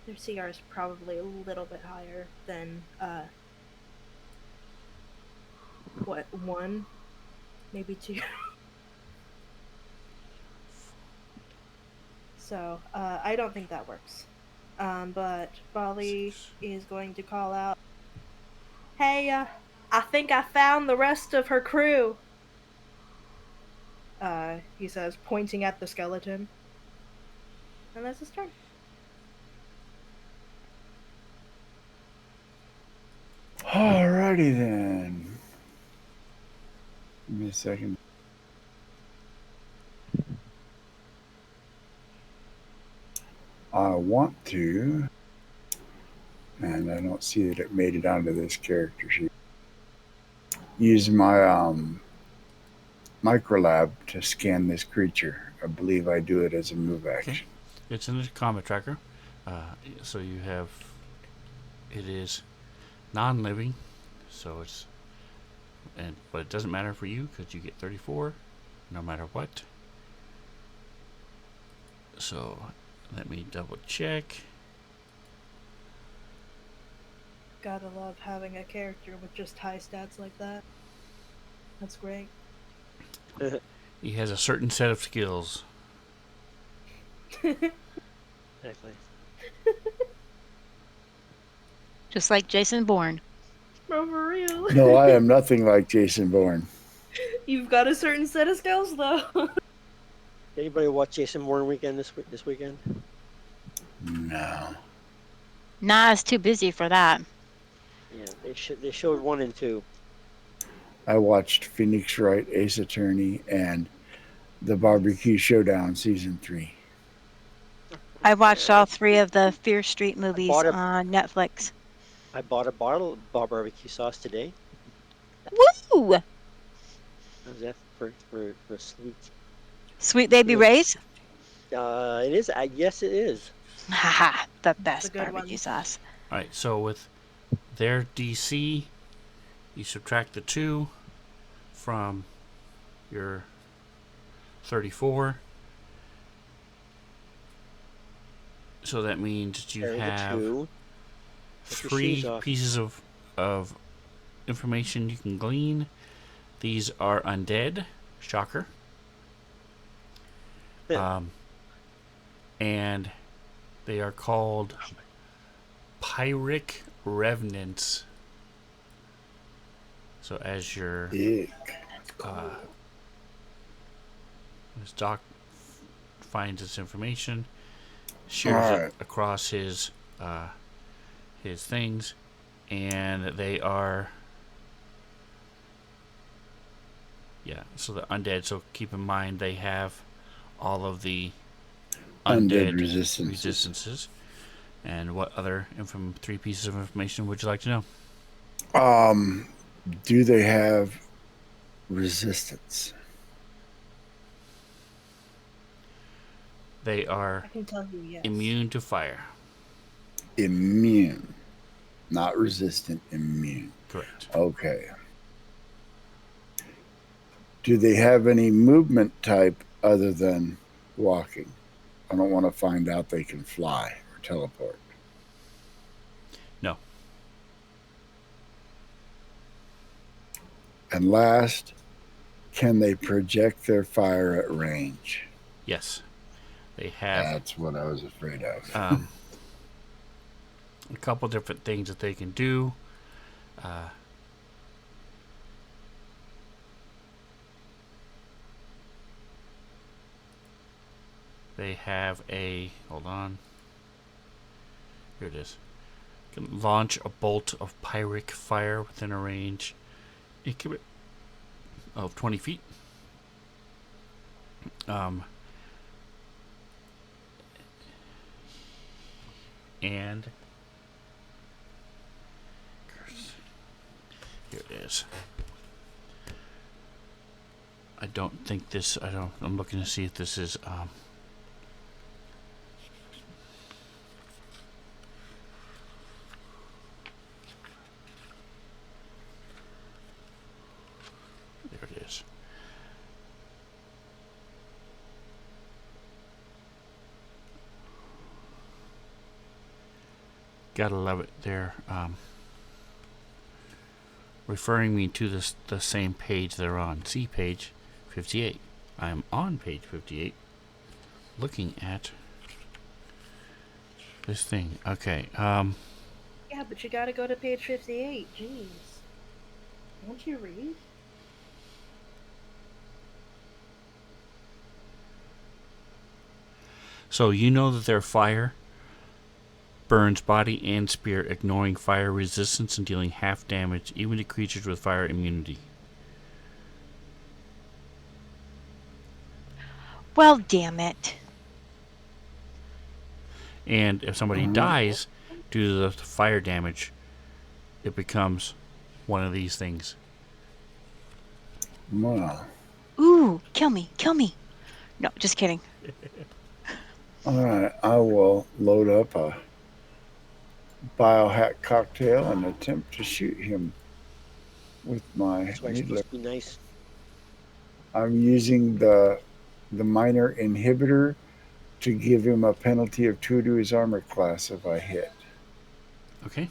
their CR is probably a little bit higher than what, 1, maybe 2. So I don't think that works. But Bali is going to call out, "Hey, I think I found the rest of her crew." He says, pointing at the skeleton. And that's his turn. Alrighty then. Give me a second. I want to, and I don't see that it made it onto this character sheet. Use my microlab to scan this creature. I believe I do it as a move action. It's in the combat tracker. So you have. It is non-living, so it's. But it doesn't matter for you because you get 34, no matter what. So let me double check. Gotta love having a character with just high stats like that. That's great. He has a certain set of skills. Exactly. Just like Jason Bourne. Bro, for real. No, I am nothing like Jason Bourne. You've got a certain set of skills, though. Anybody watch Jason Bourne weekend this weekend? No. Nah, I was too busy for that. Yeah, they showed 1 and 2. I watched Phoenix Wright, Ace Attorney, and The Barbecue Showdown Season 3. I watched all 3 of the Fear Street movies bought it. on Netflix. I bought a bottle of barbecue sauce today. Woo! How's that for sweet? Sweet baby Little, Ray's. it is. Yes, it is. Haha, the It's a best good barbecue one. sauce. All right, so with their DC, you subtract the 2 from your 34. So that means you Carry the have 2. Take your shoes 3 off. pieces of information you can glean. These are undead. Shocker. And they are called Pyric Revenants. So as Ick. as Doc finds this information, All shares it right. across his things, and they are so the undead. So keep in mind they have all of the Undead undead resistances. And what other 3 pieces of information would you like to know? Do they have resistance? They are I can tell you yes. immune to fire. Immune. Not resistant, immune. Correct. Okay. Do they have any movement type other than walking? I don't want to find out they can fly or teleport. No. And last, can they project their fire at range? Yes. They have That's what I was afraid of. a couple different things that they can do. They have hold on. Here it is. Can launch a bolt of pyric fire within a range of 20 feet. And here it is. I don't think this. I'm looking to see if this is. There it is. Gotta love it. They're referring me to the same page they're on. See page 58. I'm on page 58 looking at this thing. Okay. Yeah, but you gotta go to page 58. Jeez. Won't you read? So you know that their fire burns body and spirit, ignoring fire resistance and dealing half damage even to creatures with fire immunity. Well, damn it. And if somebody dies due to the fire damage, it becomes one of these things. Wow. Ooh, kill me, kill me. No, just kidding. All right. I will load up a biohack cocktail and attempt to shoot him with my That's why you're needler. supposed to be nice. I'm using the minor inhibitor to give him a penalty of 2 to his armor class if I hit. Okay.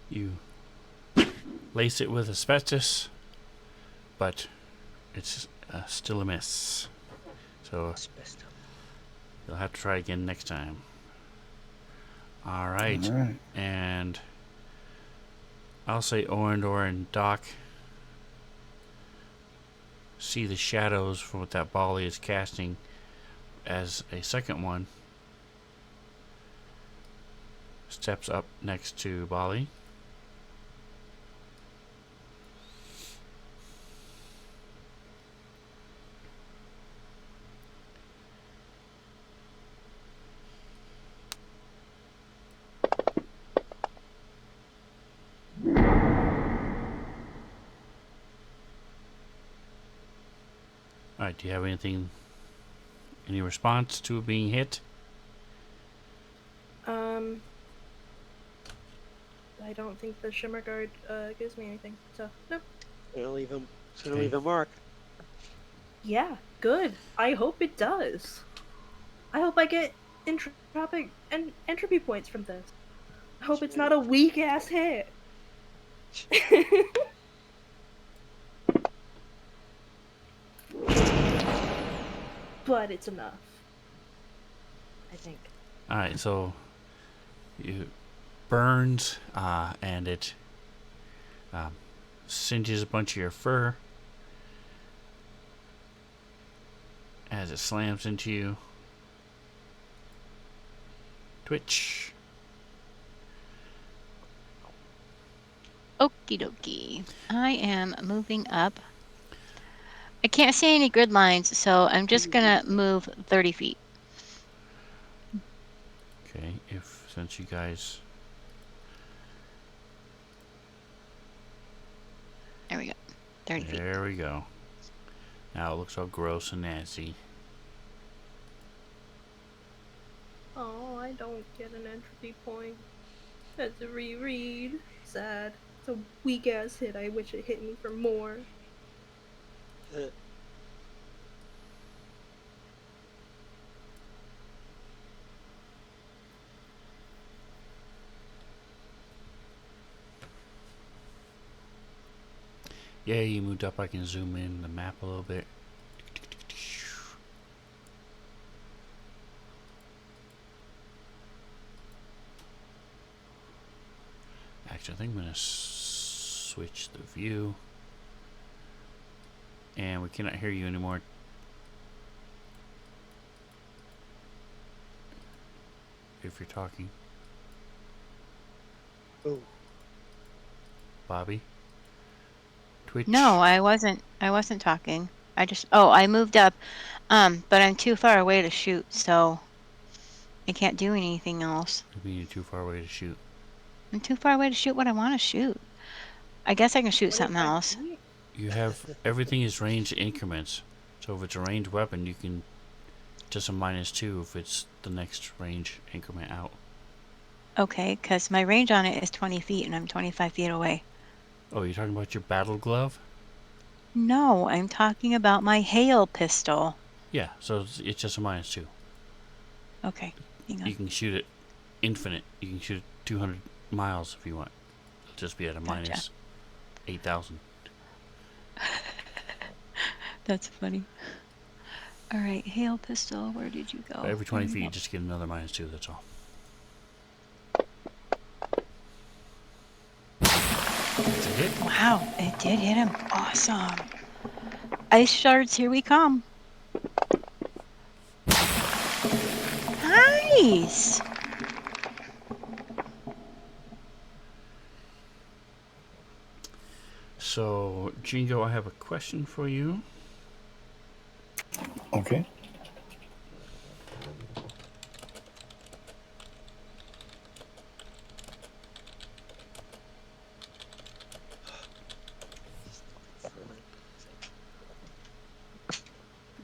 You lace it with asbestos, but it's still a miss. So Asbestos. you'll have to try again next time. All right. All right. And I'll say Orindor and Doc see the shadows from what that Bali is casting as a second one steps up next to Bali. All right. Do you have anything? Any response to being hit? I don't think the shimmer guard gives me anything. So no. It's gonna leave a mark. Yeah, good. I hope it does. I hope I get entropic and entropy points from this. I hope it's not a weak ass hit. But it's enough. I think. All right. So you burns, and it um, singes a bunch of your fur as it slams into you. Twitch. Okie dokie. I am moving up. I can't see any grid lines, so I'm just gonna move 30 feet. Okay. Since you guys. There we go. 30 feet. There we go. Now it looks all gross and nasty. Oh, I don't get an entropy point. That's a reread. Sad. It's a weak ass hit. I wish it hit me for more. Yeah, you moved up. I can zoom in the map a little bit. Actually, I think I'm going to switch the view. And we cannot hear you anymore. If you're talking. Oh. Bobby? Twitch? No, I wasn't talking. I moved up. But I'm too far away to shoot, so I can't do anything else. You mean you're too far away to shoot? I'm too far away to shoot what I want to shoot. I guess I can shoot something 25 else. feet? You have everything is range increments. So if it's a ranged weapon, you can just a -2 if it's the next range increment out. Okay, because my range on it is 20 feet and I'm 25 feet away. Oh, you're talking about your battle glove? No, I'm talking about my hail pistol. Yeah, so it's just a -2. Okay, hang on. You can shoot it infinite. You can shoot it 200 miles if you want. It'll just be at a Gotcha. -8,000. That's funny. All right, hail pistol, where did you go? But every 20 There feet, you you just get another -2, that's all. That's a hit. go. Wow, it did hit him. Awesome. Ice shards, here we come. Nice. So, Jingo, I have a question for you. Okay.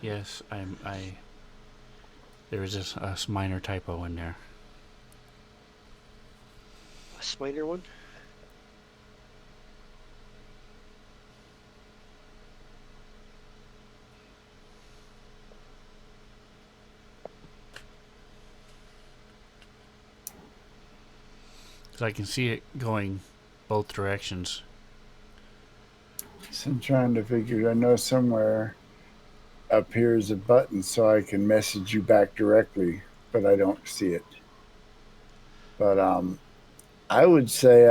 Yes, there is a minor typo in there. A Smiter one? So I can see it going both directions. So I'm trying to figure. I know somewhere up here is a button so I can message you back directly, but I don't see it. But I would say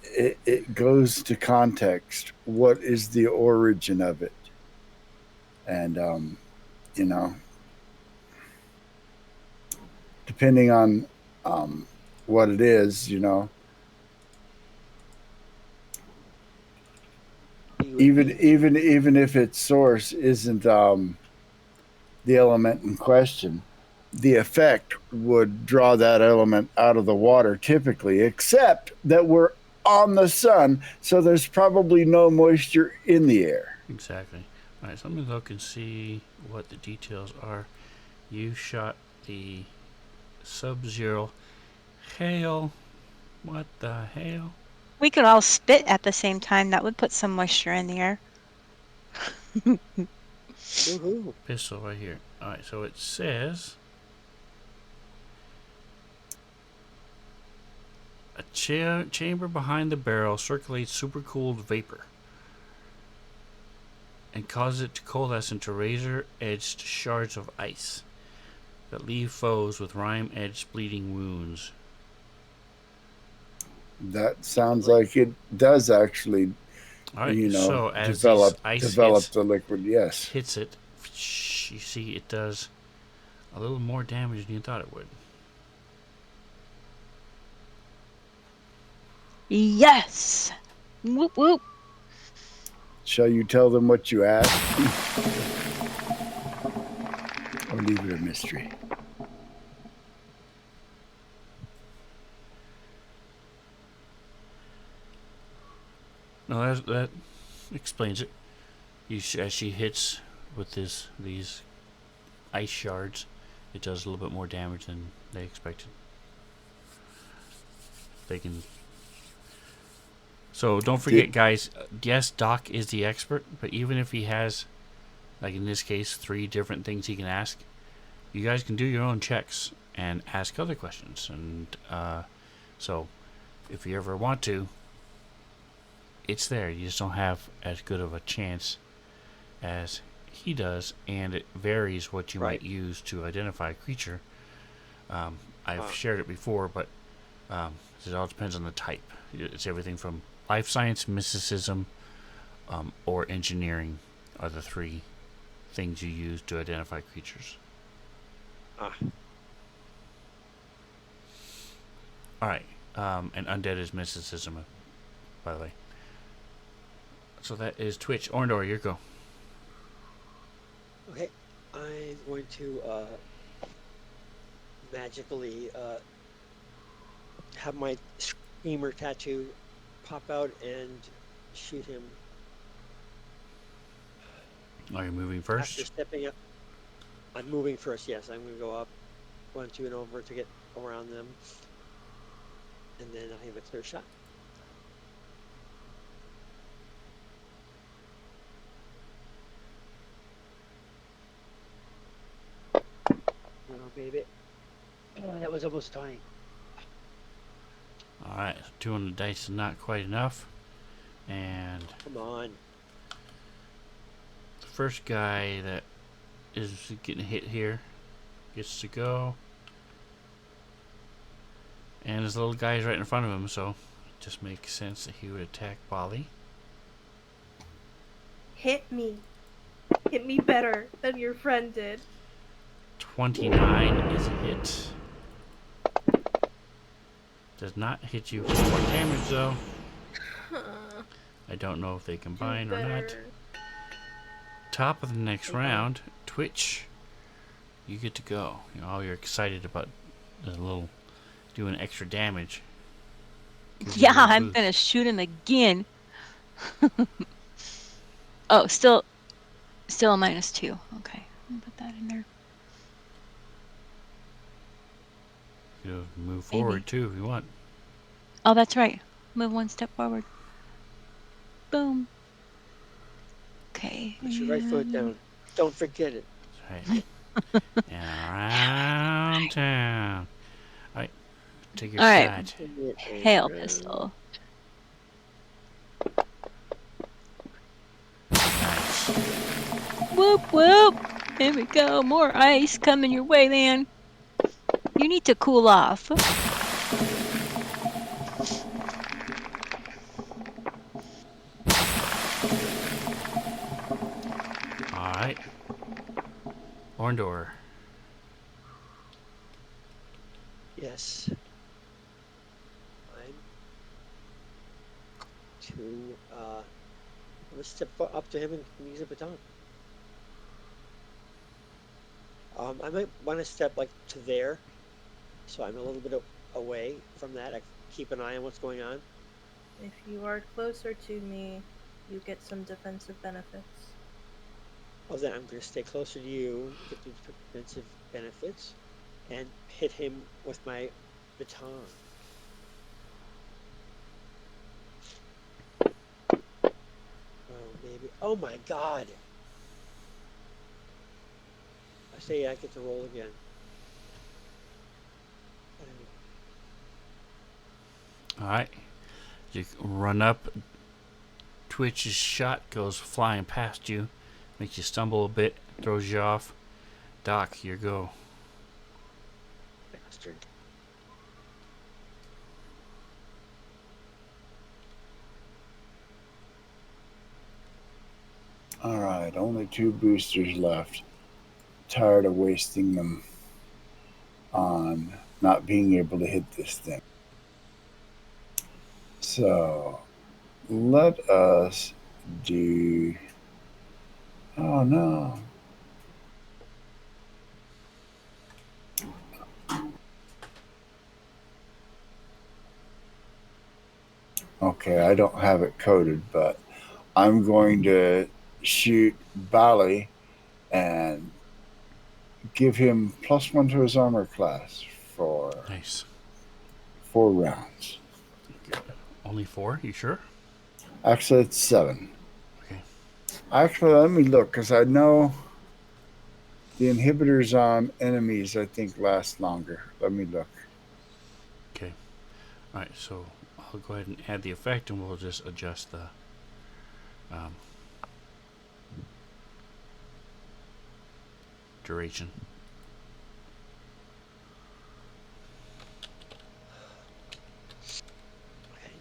it goes to context. What is the origin of it? And you know, depending on what it is, you know, even if its source isn't the element in question, the effect would draw that element out of the water typically, except that we're on the sun, so there's probably no moisture in the air. Exactly. All right, so let me look and see what the details are. You shot the Sub-Zero hail. What the hell? We could all spit at the same time. That would put some moisture in the air. Woohoo! Pistol right here. All right, so it says a chamber behind the barrel circulates supercooled vapor and causes it to coalesce into razor-edged shards of ice that leave foes with rime-edged bleeding wounds. That sounds like it does actually, All right, so as develop these ice the liquid. Yes. hits it, you see it does a little more damage than you thought it would. Yes. Whoop whoop. Shall you tell them what you asked? Or leave it a mystery? No, that explains it. As she hits with these ice shards, it does a little bit more damage than they expected. They can. So don't forget, guys. Yes, Doc is the expert, but even if he has, like in this case, 3 different things he can ask, you guys can do your own checks and ask other questions. And so, if you ever want to, it's there. You just don't have as good of a chance as he does, and it varies what you might use to identify a creature. I've shared it before, but it all depends on the type. It's everything from life science, mysticism, or engineering are the 3 things you use to identify creatures. All right, and undead is mysticism, by the way. So that is Twitch. Orndor, your go. Okay, I'm going to magically have my screamer tattoo pop out and shoot him. Are you moving first? After stepping up, I'm moving first. Yes, I'm going to go up 1, 2, and over to get around them, and then I have a clear shot. Oh, baby. Oh, that was almost 20. Alright, 2 on the dice is not quite enough. And Come on. the first guy that is getting hit here gets to go. And his little guy's right in front of him, so it just makes sense that he would attack Bali. Hit me. Hit me better than your friend did. 29 is a hit. Does not hit you for more damage though. I don't know if they combine or not. Top of the next round, Twitch. You get to go. You're excited about the little doing extra damage. Yeah, I'm gonna shoot him again. Oh, still a -2. Okay, I'll put that in there. You move forward too if you want. Oh, that's right. Move 1 step forward. Boom. Okay. Put your right foot down. Don't forget it. That's right. And around town. Alright, take your shot. Hail pistol. Nice. Whoop whoop. Here we go. More ice coming your way, man. You need to cool off. Alright. Orndor. Yes. I'm going to step up to him and use a baton. I might want to step like to there, so I'm a little bit away from that. I keep an eye on what's going on. If you are closer to me, you get some defensive benefits. Well, then I'm going to stay closer to you, get the defensive benefits, and hit him with my baton. Oh, baby. Oh, my God. I say I get to roll again. All right. You run up. Twitch's shot goes flying past you, makes you stumble a bit, throws you off. Doc, your go. Bastard. All right, only 2 boosters left. Tired of wasting them on not being able to hit this thing. So let us do. Oh no. Okay, I don't have it coded, but I'm going to shoot Bali and give him +1 to his armor class for Nice. 4 rounds. Good. Only 4? You sure? Actually, it's 7. Okay. Actually, let me look because I know the inhibitors on enemies, I think, last longer. Let me look. Okay. All right. So I'll go ahead and add the effect, and we'll just adjust the duration. Okay.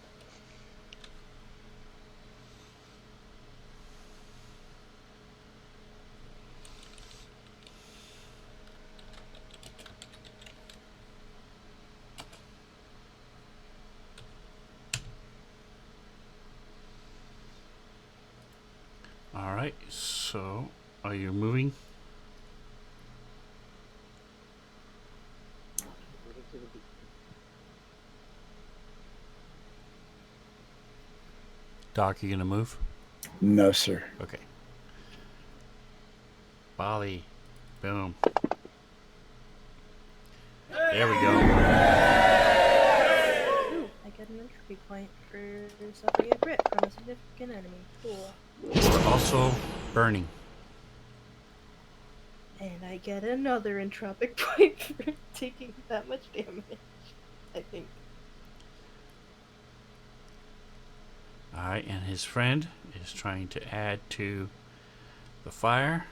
All right. So are you moving? Moving to the beat. Doc, you gonna move? No, sir. Okay. Bali. Boom. There we go. Ooh, I get an entropy point for suffering a crit from a significant enemy. Cool. We're also burning. And I get another entropic point for taking that much damage. I think. All right, and his friend is trying to add to the fire.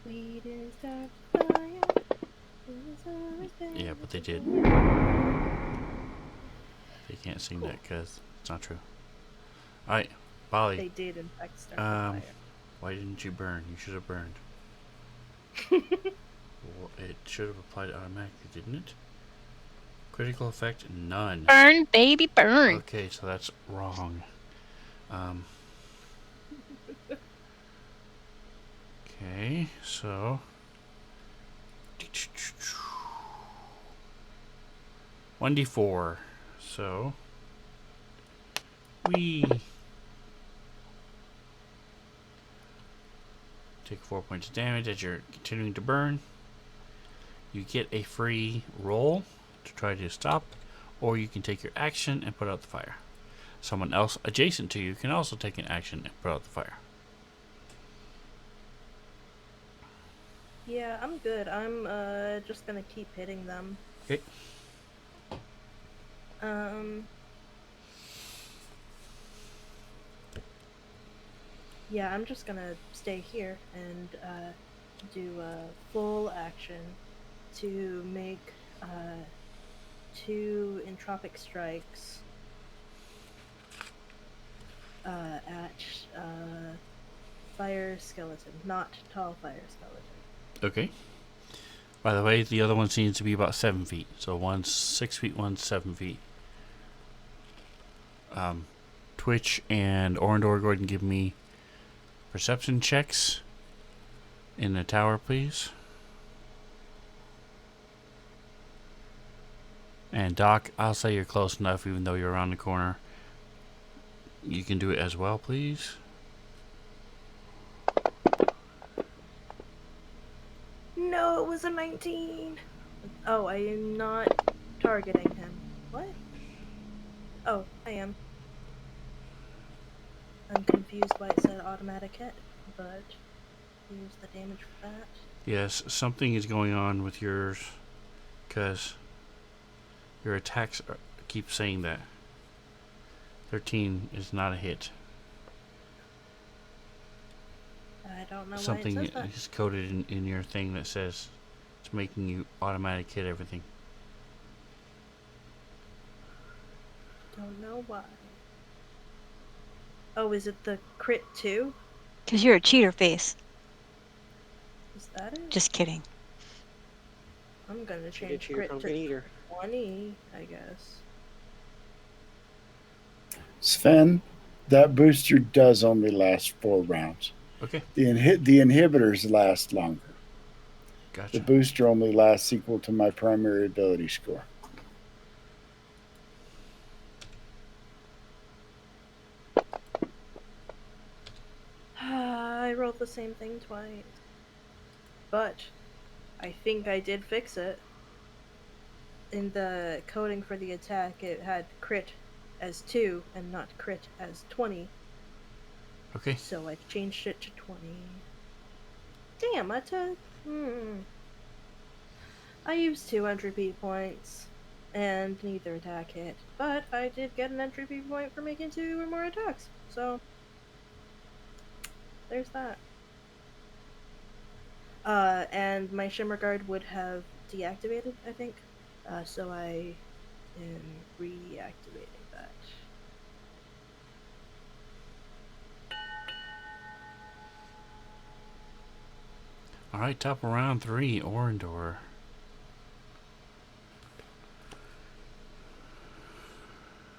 We didn't start the fire. Yeah, but they did. They can't sing that because it's not true. All right, Bali. They did, in fact, start the fire. Why didn't you burn? You should have burned. Well, it should have applied automatically, didn't it? Critical effect, none. Burn, baby, burn. Okay, so that's wrong. Okay, so 1d4. So we take 4 points of damage as you're continuing to burn. You get a free roll to try to stop, or you can take your action and put out the fire. Someone else adjacent to you can also take an action and put out the fire. Yeah, I'm good. I'm just gonna keep hitting them. Okay. Yeah, I'm just gonna stay here and do a full action to make 2 entropic strikes at fire skeleton, not tall fire skeleton. Okay. By the way, the other one seems to be about 7 feet. So one's 6 feet, one's 7 feet. Twitch and Orndor, go ahead and give me perception checks in the tower, please. And Doc, I'll say you're close enough even though you're around the corner. You can do it as well, please. No, it was a 19. Oh, I am not targeting him. What? Oh, I am. I'm confused why it said automatic hit, but here's the damage for that. Yes, something is going on with yours because your attacks keep saying that 13 is not a hit. I don't know why it Something says that. is coded in your thing that says it's making you automatic hit everything. Don't know why. Oh, is it the crit 2? Because you're a cheater face. Is that it? Just kidding. I'm gonna Cheater, change cheater, crit to pumpkin eater. 20, I guess. Sven, that booster does only last 4 rounds. Okay, The inhibitors last longer. The gotcha. booster only lasts equal to my primary ability score. I rolled the same thing twice. But I think I did fix it. In the coding for the attack, it had crit as 2 and not crit as 20. Okay, So I changed it to 20. Damn, I took. I used 2 entropy points, and neither attack hit. But I did get an entropy point for making 2 or more attacks. So there's that. And my Shimmer Guard would have deactivated, I think. So I am reactivating that. all right. Top of round 3, Orindor.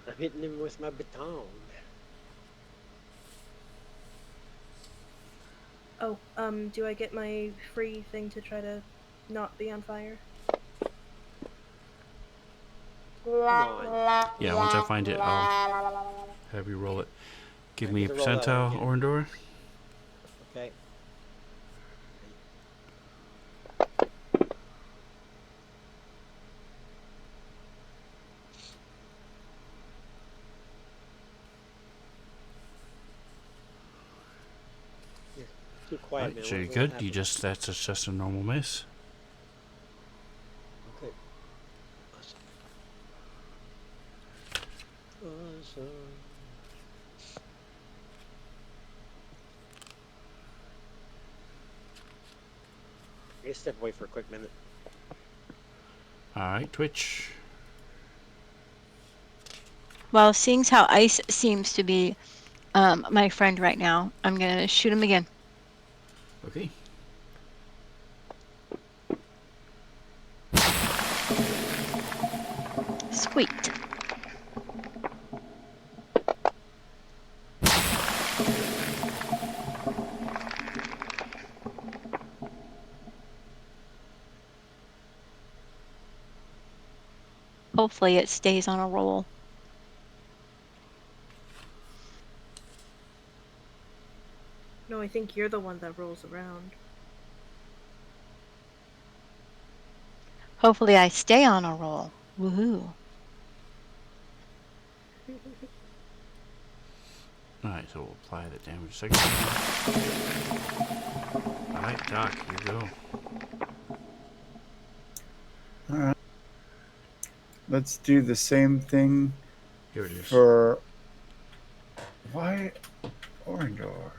I'm hitting him with my baton. Oh, do I get my free thing to try to not be on fire? Come on. Yeah, once I find it, I'll have you roll it. Give I me get a to roll that one percentile, again. Orindor. Okay. You're too All quiet, right, man. so you're What good. happened? That's just a normal miss. Okay. Awesome. Awesome. I gotta step away for a quick minute. All right, Twitch. Well, seeing how ice seems to be my friend right now, I'm going to shoot him again. Okay. Sweet. Hopefully it stays on a roll. No, I think you're the one that rolls around. Hopefully I stay on a roll. Woohoo. All right, so we'll apply the damage second. All right, Doc, here you go. All right. Let's do the same thing Here it is. for. Why Orindor?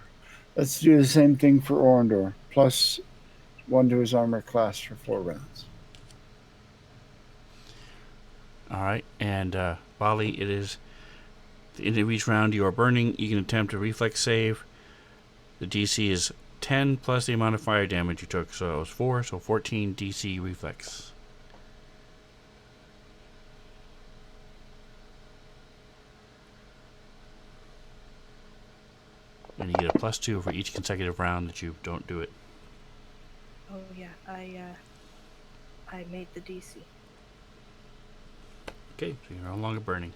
Let's do the same thing for Orindor. Plus 1 to his armor class for 4 rounds. All right, and Bali, it is the end of each round you are burning. You can attempt a reflex save. The DC is 10 plus the amount of fire damage you took, so it was 4, so 14 DC reflex. And you get a +2 for each consecutive round that you don't do it. Oh yeah, I made the DC. Okay, so you're no longer burning.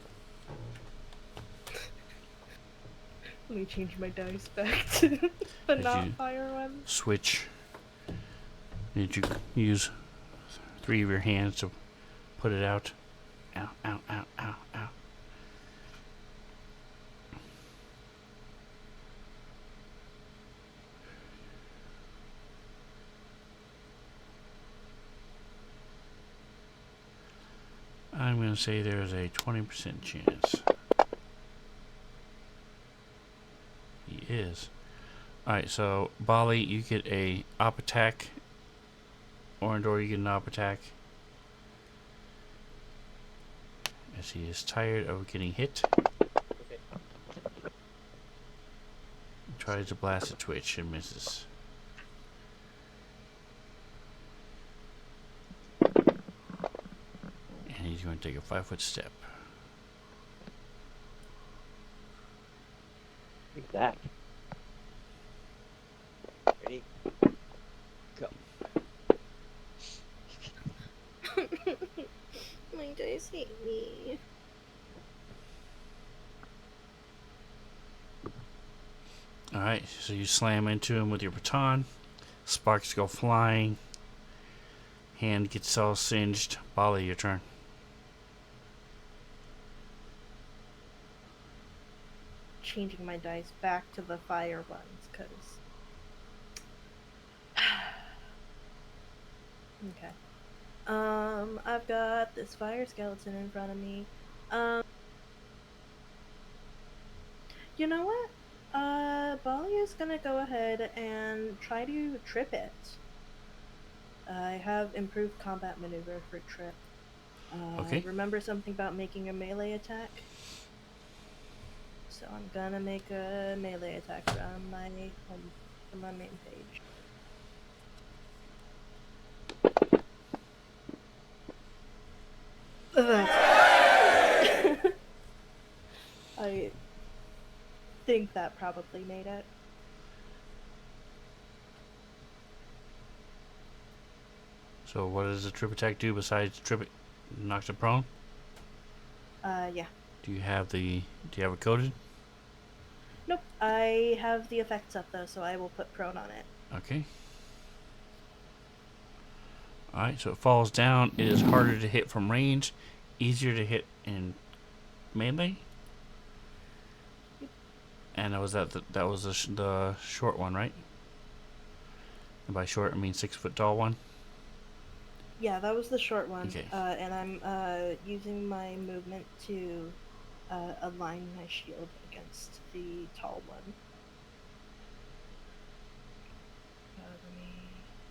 Let me change my dice back to the Did not you fire one. switch? Did you use 3 of your hands to put it out? Ow, ow, ow, ow, ow. I'm going to say there's a 20% chance. He is. Alright, so Bali, you get a op attack. Orndor, you get an op attack. As he is tired of getting hit. Okay. Tries to blast a twitch and misses. And he's going to take a 5-foot step. Look at that. Ready? Go. My dice hate me. Alright, so you slam into him with your baton. Sparks go flying. Hand gets all singed. Bali, your turn. Changing my dice back to the fire ones, because... Okay. I've got this fire skeleton in front of me. You know what? Bali is gonna go ahead and try to trip it. I have improved combat maneuver for trip. Okay. Remember something about making a melee attack? So I'm gonna make a melee attack from my main page. I think that probably made it. So what does the trip attack do besides trip it? Knocks it prone? Yeah. Do you have it coded? Nope. I have the effects up though, so I will put prone on it. Okay. Alright, so it falls down. It is harder to hit from range, easier to hit in melee. And that was the short one, right? And by short, I mean 6-foot tall one. Yeah, that was the short one. Okay. And I'm using my movement to align my shield against the tall one.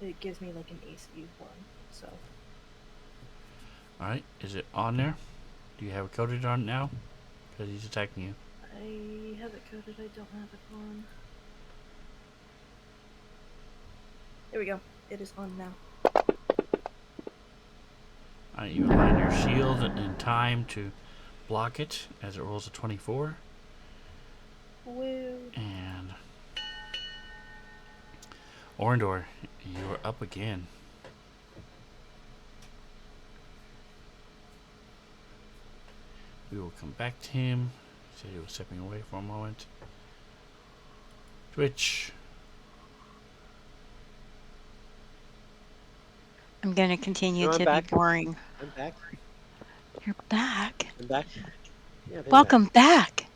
It gives me like an AC 1, so. Alright, is it on there? Do you have it coded on now? Because he's attacking you. I have it coded, I don't have it on. There we go. It is on now. Alright, you align your shield in time to block it as it rolls a 24. Woo. And Orndor, you are up again. We will come back to him. He said he was stepping away for a moment. Twitch. I'm going to continue No, I'm to back. be boring. I'm back. You're back. I'm back. Yeah, I'm Welcome back.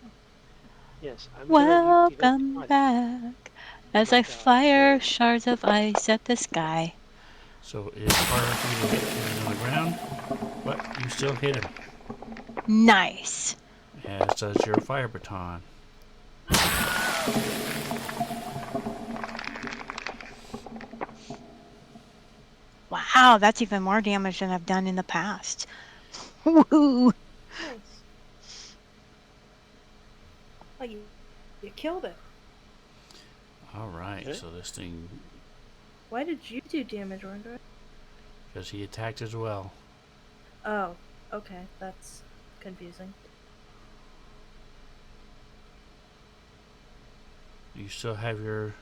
Yes, I'm gonna Welcome back. As my I God, fire really. shards of ice at the sky. So it is harder for you to hit when he's on the ground, but you still hit him. Nice. As does your fire baton. Wow, that's even more damage than I've done in the past. Woo! Nice. Oh, you killed it. Alright, Okay. so this thing, Why did you do damage, Orndor? because he attacked as well. Oh, okay. That's confusing. You still have your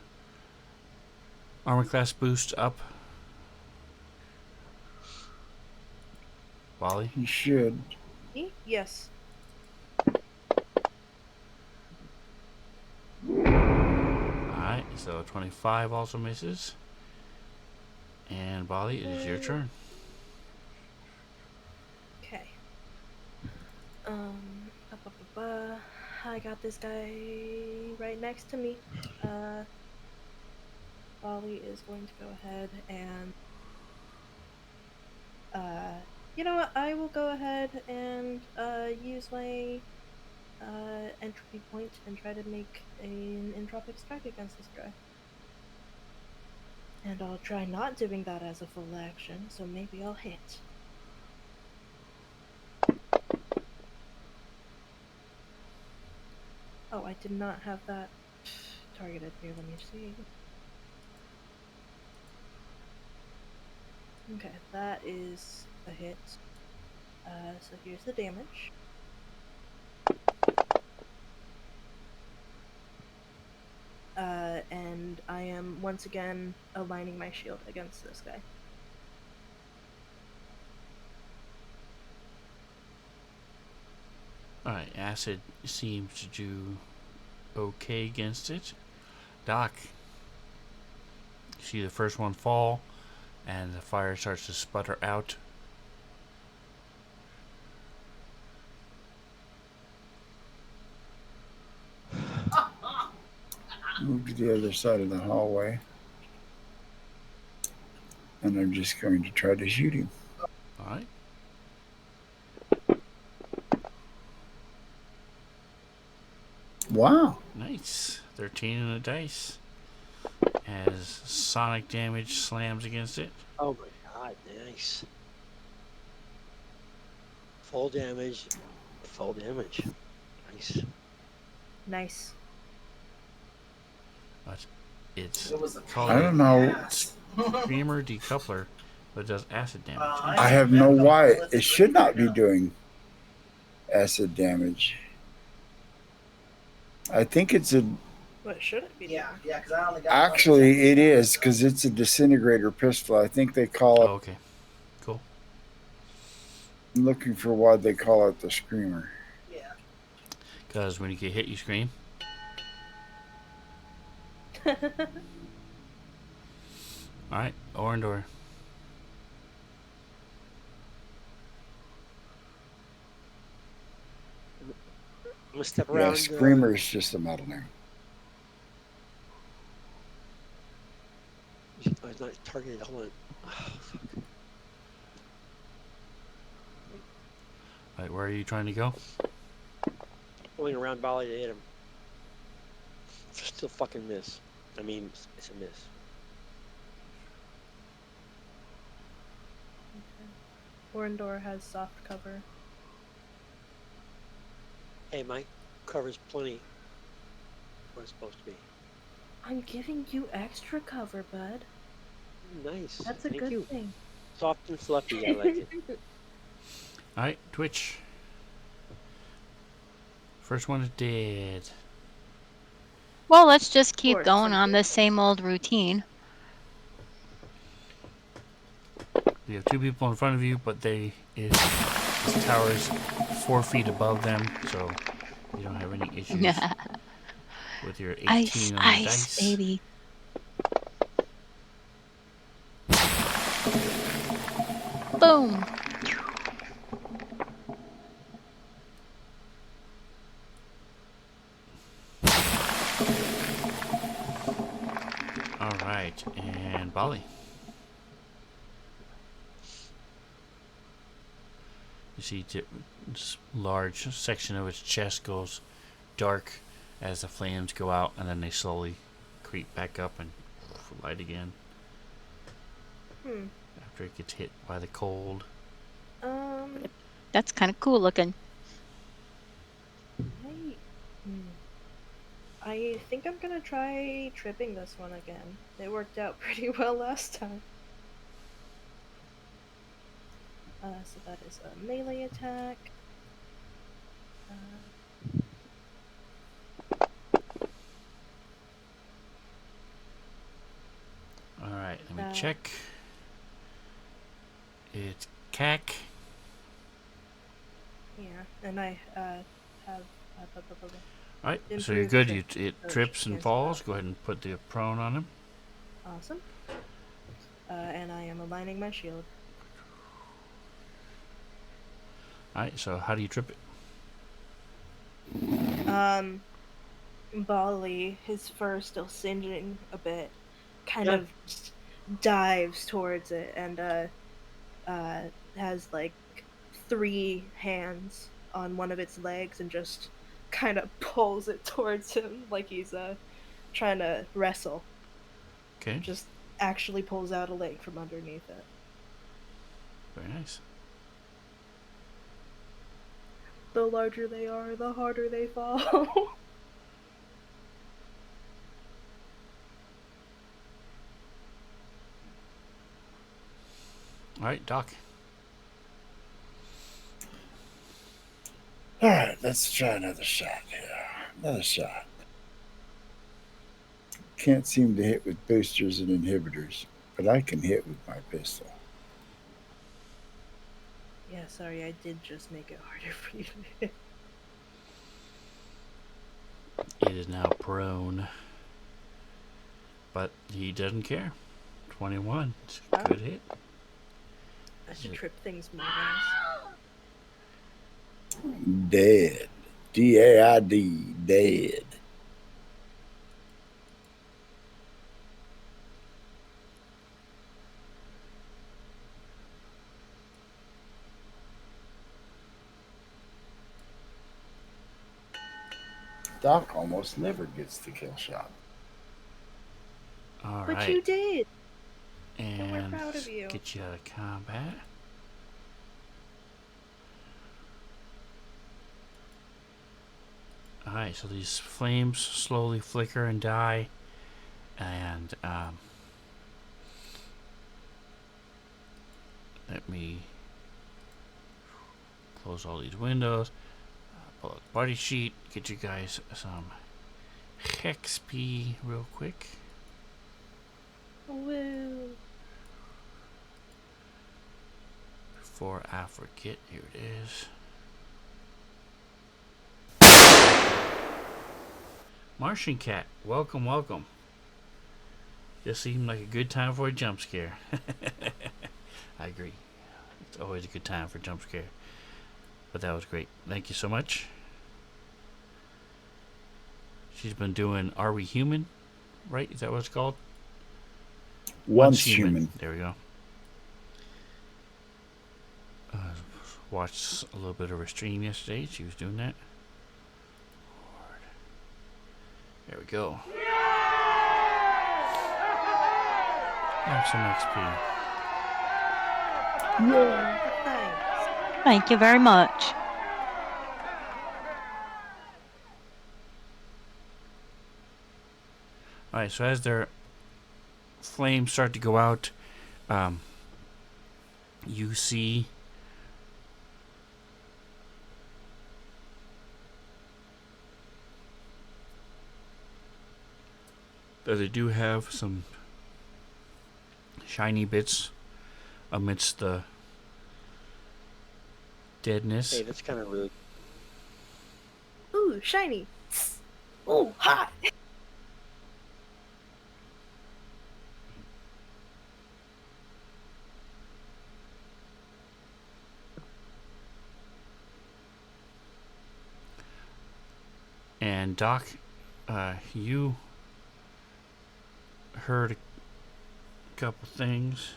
armor class boost up. Wally? He should. Yes. So 25 also misses. And Bali, it is your turn. Okay. I got this guy right next to me. Bali is going to go ahead and you know what? I will go ahead and use my entropy point and try to make an entropic strike against this guy. And I'll try not doing that as a full action, so maybe I'll hit. Oh, I did not have that targeted here. Let me see. Okay, that is a hit. So here's the damage. And I am once again aligning my shield against this guy. Alright, acid seems to do okay against it. Doc, you see the first one fall, and the fire starts to sputter out. Move to the other side of the hallway. And I'm just going to try to shoot him. Alright. Wow. Nice. 13 on the dice. As sonic damage slams against it. Oh my god, nice. Full damage. Full damage. Nice. Nice. But it's I called don't know. a screamer decoupler, but it does acid damage. I have no why. It should not be doing acid damage. I think it's a. What should it be? Yeah, because I only got. Actually, it is because it's a disintegrator pistol. I think they call Oh, it. okay. Cool. I'm looking for why they call it the screamer. Yeah. Because when you get hit, you scream. Alright, Orndor. I'm gonna step Yeah, around. screamer is just a metal name. Oh, it's not targeted. Hold on. Oh, fuck. Alright, where are you trying to go? Going around Bali to hit him. Still fucking miss. I mean, it's a miss. Orndor has soft cover. Hey, my cover's plenty. What it's supposed to be. I'm giving you extra cover, bud. Nice. That's a Thank good you. thing. Soft and fluffy. I like it. Alright, Twitch. First one is dead. Well, let's just keep Or going on something. the same old routine. You have two people in front of you, but this tower is 4 feet above them, so you don't have any issues with your 18 Ice, on the ice, dice. baby. Boom. Alright, and Bali. You see this large section of its chest goes dark as the flames go out, and then they slowly creep back up and light again after it gets hit by the cold. That's kind of cool looking. I think I'm gonna try tripping this one again. It worked out pretty well last time. So that is a melee attack. Alright, let me check. It's CAC. Yeah, and I have All right, so you're Improve good. trip. It So she trips and can't falls. stop. Go ahead and put the prone on him. Awesome. And I am aligning my shield. All right, so how do you trip it? Bali, his fur still singeing a bit, kind Yeah. of just dives towards it and has like three hands on one of its legs and just kind of pulls it towards him like he's trying to wrestle. Okay, Just actually pulls out a leg from underneath it. very nice. The larger they are, the harder they fall. All right, Doc. All right, let's try another shot here. Another shot. Can't seem to hit with boosters and inhibitors, but I can hit with my pistol. Yeah, sorry, I did just make it harder for you to hit. It is now prone, but he doesn't care. 21. It's a good hit. I should trip things more, guys. Dead. D-A-I-D. Dead. Doc almost never gets the kill shot. All But right. you did! And we're proud of you. get you out of combat. Alright, so these flames slowly flicker and die. And let me close all these windows. Pull out the party sheet. Get you guys some XP real quick. Woo! Before I forget, here it is. Martian Cat, welcome, welcome. Just seemed like a good time for a jump scare. I agree. It's always a good time for a jump scare. But that was great. Thank you so much. She's been doing Are We Human? Right? Is that what it's called? Once human. There we go. Watched a little bit of her stream yesterday. She was doing that. There we go. Have some XP. Thanks. Thank you very much. Alright, so as their flames start to go out, you see that they do have some shiny bits amidst the deadness. Hey, that's kind of rude. Ooh, shiny! Ooh, hot! And Doc, you heard a couple things.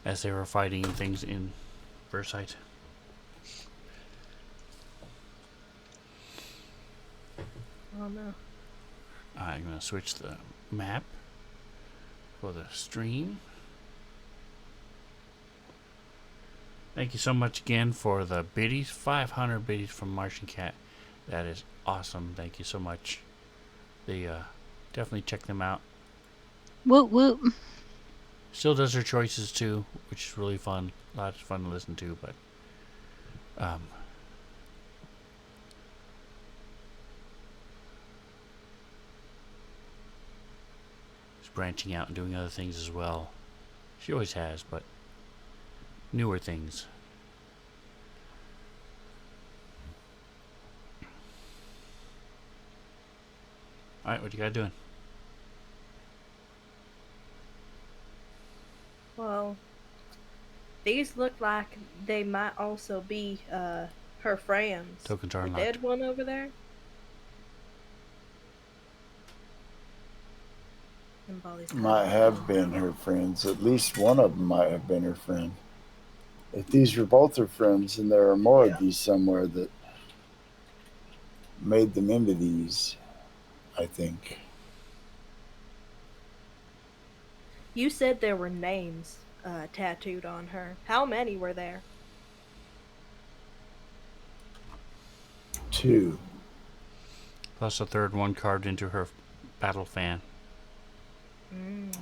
As they were fighting things in Versailles. Oh no. I'm going to switch the map for the stream. Thank you so much again for the biddies. 500 biddies from Martian Cat. That is awesome. Thank you so much. They definitely check them out. Whoop whoop. Still does her choices too, which is really fun. Lots of fun to listen to, but she's branching out and doing other things as well. She always has, but newer things. Alright, what you got doing? Well, these look like they might also be her friends. Tokens are The unlocked. dead one over there. And Bali's kinda Might have looking. been her friends. At least one of them might have been her friend. If these were both her friends, and there are more of these somewhere that made them into these, I think. You said there were names tattooed on her. How many were there? 2. Plus a third one carved into her battle fan.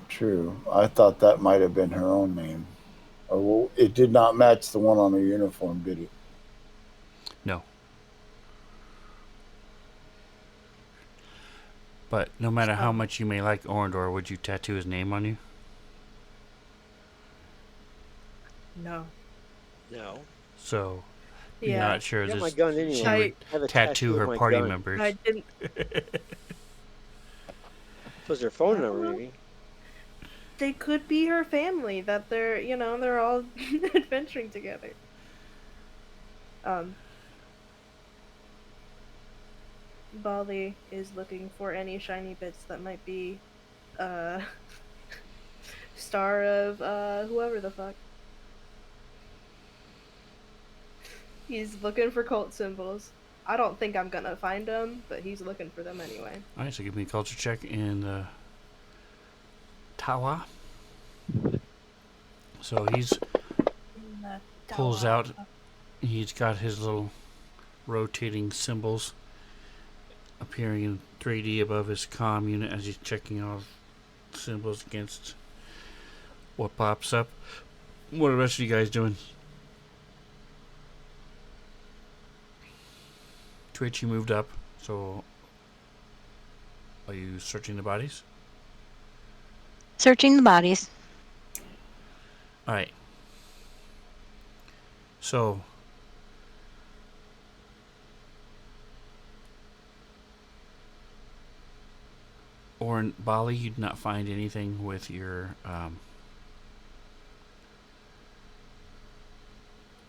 True. I thought that might have been her own name. Or well, it did not match the one on her uniform, did it? No. But no matter how much you may like Orndor, would you tattoo his name on you? No. No. So, you're Yeah. not sure I got this my gun anyway. she I- would I have a tattoo of her my party gun. members. I didn't. Was their phone I don't number know. maybe? They could be her family. That they're all adventuring together. Bali is looking for any shiny bits that might be star of whoever the fuck. He's looking for cult symbols. I don't think I'm gonna find them, but he's looking for them anyway. Alright, so give me a culture check in the Tawa. So he's pulls out, he's got his little rotating symbols appearing in 3D above his comm unit as he's checking all symbols against what pops up. What are the rest of you guys doing? Twitch, you moved up, so are you searching the bodies? Searching the bodies. Alright. So Orin Bali, you did not find anything with your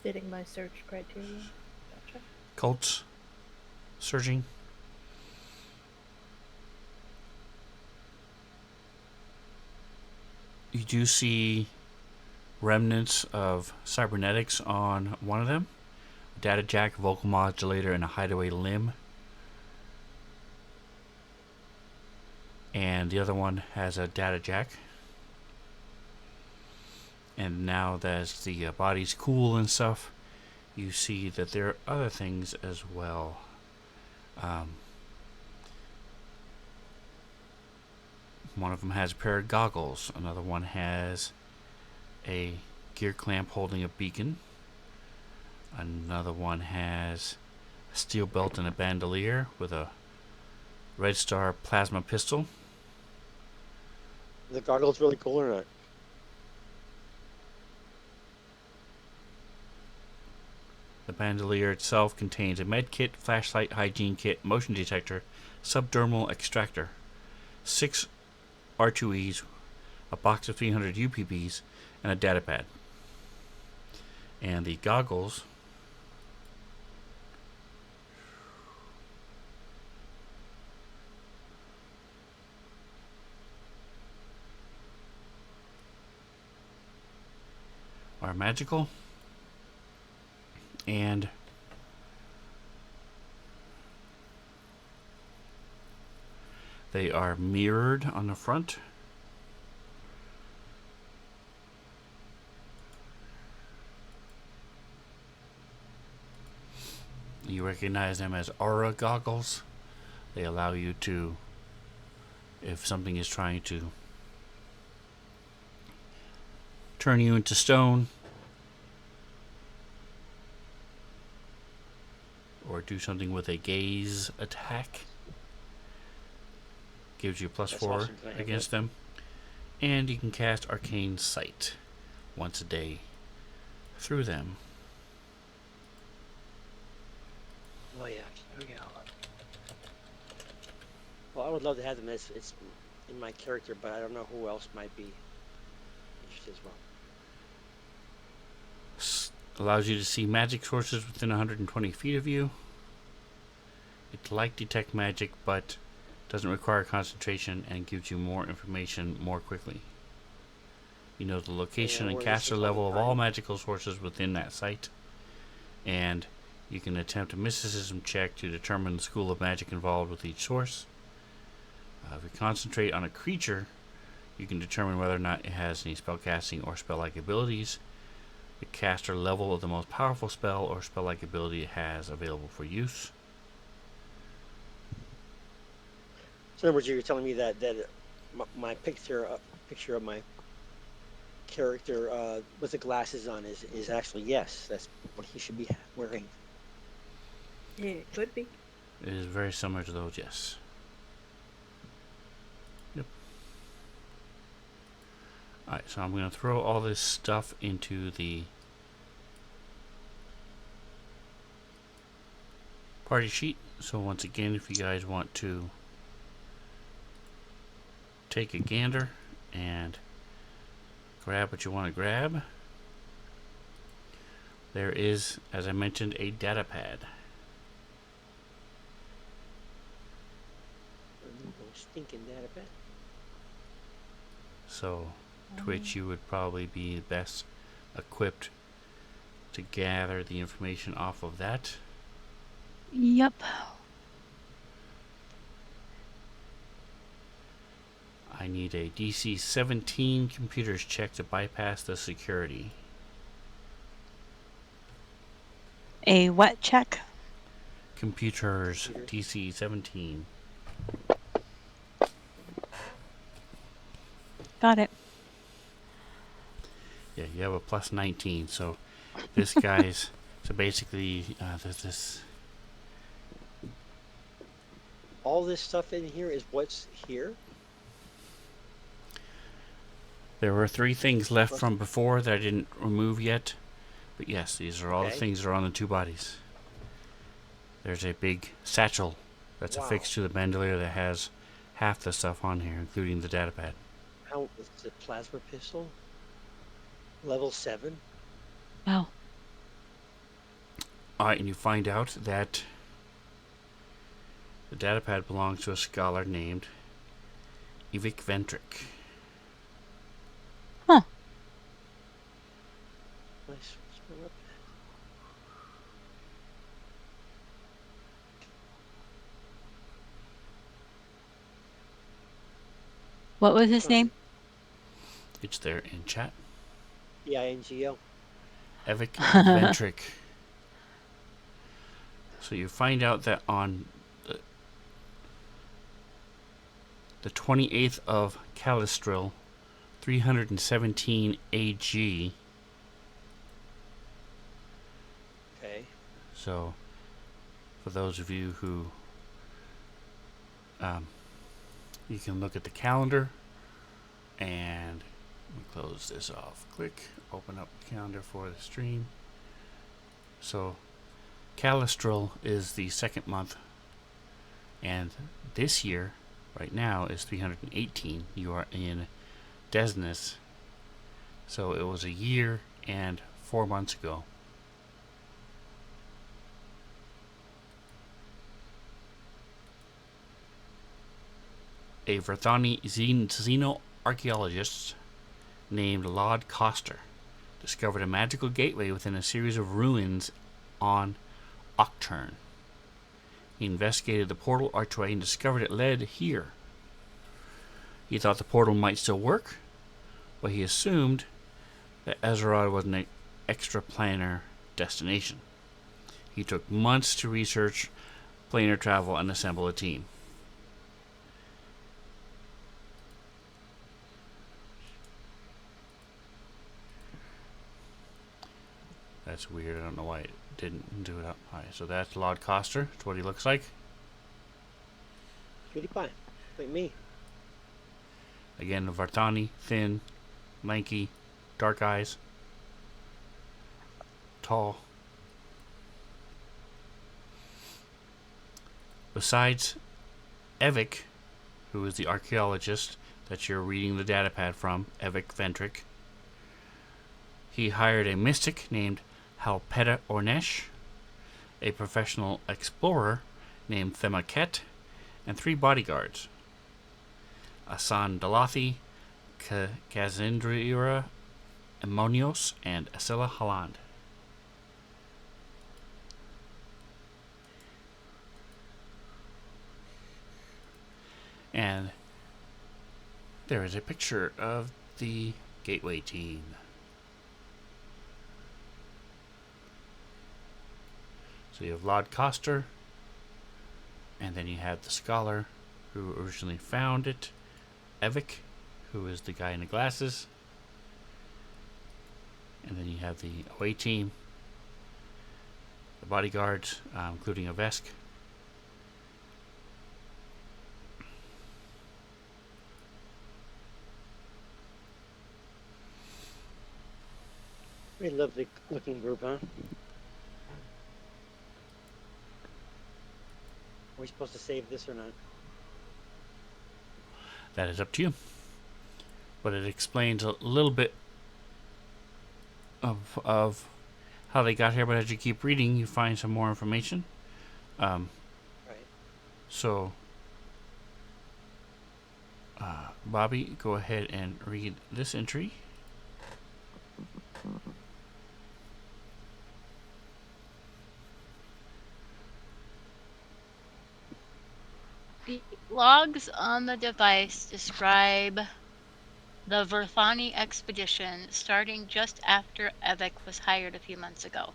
Fitting my search criteria. Gotcha. cults searching. You do see remnants of cybernetics on one of them. Data jack, vocal modulator, and a hideaway limb. And the other one has a data jack. And now that as the body's cool and stuff, you see that there are other things as well. One of them has a pair of goggles. Another one has a gear clamp holding a beacon. Another one has a steel belt and a bandolier with a Red Star plasma pistol. The goggles really cool or not? The bandolier itself contains a med kit, flashlight, hygiene kit, motion detector, subdermal extractor, 6 R2Es, a box of 300 UPBs, and a data pad. And the goggles are magical and they are mirrored on the front. You recognize them as aura goggles. They allow you to, if something is trying to turn you into stone, or do something with a gaze attack. Gives you That's +4 awesome. Can I have against that? them. And you can cast Arcane Sight once a day through them. Oh yeah. Here we go. Well, I would love to have them. It's in my character, but I don't know who else might be interested as well. Allows you to see magic sources within 120 feet of you. It's like detect magic, but doesn't require concentration and gives you more information more quickly. You know the location and Where this caster is all the level of all time. magical sources within that site. And you can attempt a mysticism check to determine the school of magic involved with each source. If you concentrate on a creature, you can determine whether or not it has any spellcasting or spell-like abilities, the caster level of the most powerful spell or spell-like ability it has available for use. So in other words, you're telling me that my picture of my character with the glasses on is actually, yes, that's what he should be wearing. It could be. It is very similar to those, yes. Yep. Alright, so I'm going to throw all this stuff into the party sheet. So once again, if you guys want to take a gander and grab what you want to grab, there is, as I mentioned, a data pad. Stinking data pad. So Twitch, you would probably be best equipped to gather the information off of that. Yep. I need a DC 17 computers check to bypass the security. A what check? Computers DC 17. Got it. Yeah, you have a plus 19. So this guy's so basically there's this. All this stuff in here is what's here. There were 3 things left from before that I didn't remove yet. But yes, these are all the Okay. things that are on the 2 bodies. There's a big satchel that's Wow. affixed to the bandolier that has half the stuff on here, including the datapad. How it's a plasma pistol? Level 7? Wow. Alright, and you find out that the datapad belongs to a scholar named Evik Ventric. Huh. Nice. What was his name? It's there in chat. EINGO. Evik Ventric. So you find out that on the 28th of Calistril, 317 AG. Okay. So, for those of you who, you can look at the calendar, and let me close this off. Click, open up the calendar for the stream. So, Calistril is the 2nd month, and this year, right now, is 318. You are in Desnus, so it was a year and 4 months ago. A Verthani xenoarchaeologist named Laud Coster discovered a magical gateway within a series of ruins on Octurne. He investigated the portal archway and discovered it led here. He thought the portal might still work, but he assumed that Azeroth was an extraplanar destination. He took months to research planar travel and assemble a team. That's weird. I don't know why it didn't do it. Alright, so that's Lord Coster. That's what he looks like. Cutie pie. Like me. Again, Vartani, thin, lanky, dark eyes, tall. Besides Evik, who is the archaeologist that you're reading the datapad from, Evik Vendrick, he hired a mystic named Halpeta Ornesh, a professional explorer named Themaket, and 3 bodyguards: Asan Dalathi, Kazindra Emonios, and Asila Holland. And there is a picture of the Gateway team. So you have Lord Coster, and then you have the scholar who originally found it, Evik, who is the guy in the glasses, and then you have the away team, the bodyguards, including a Vesk. Very lovely looking group, huh? Are we supposed to save this or not? That is up to you. But it explains a little bit of how they got here, but as you keep reading, you find some more information. Right. So, Bobby, go ahead and read this entry. The logs on the device describe the Verthani expedition starting just after Evek was hired a few months ago.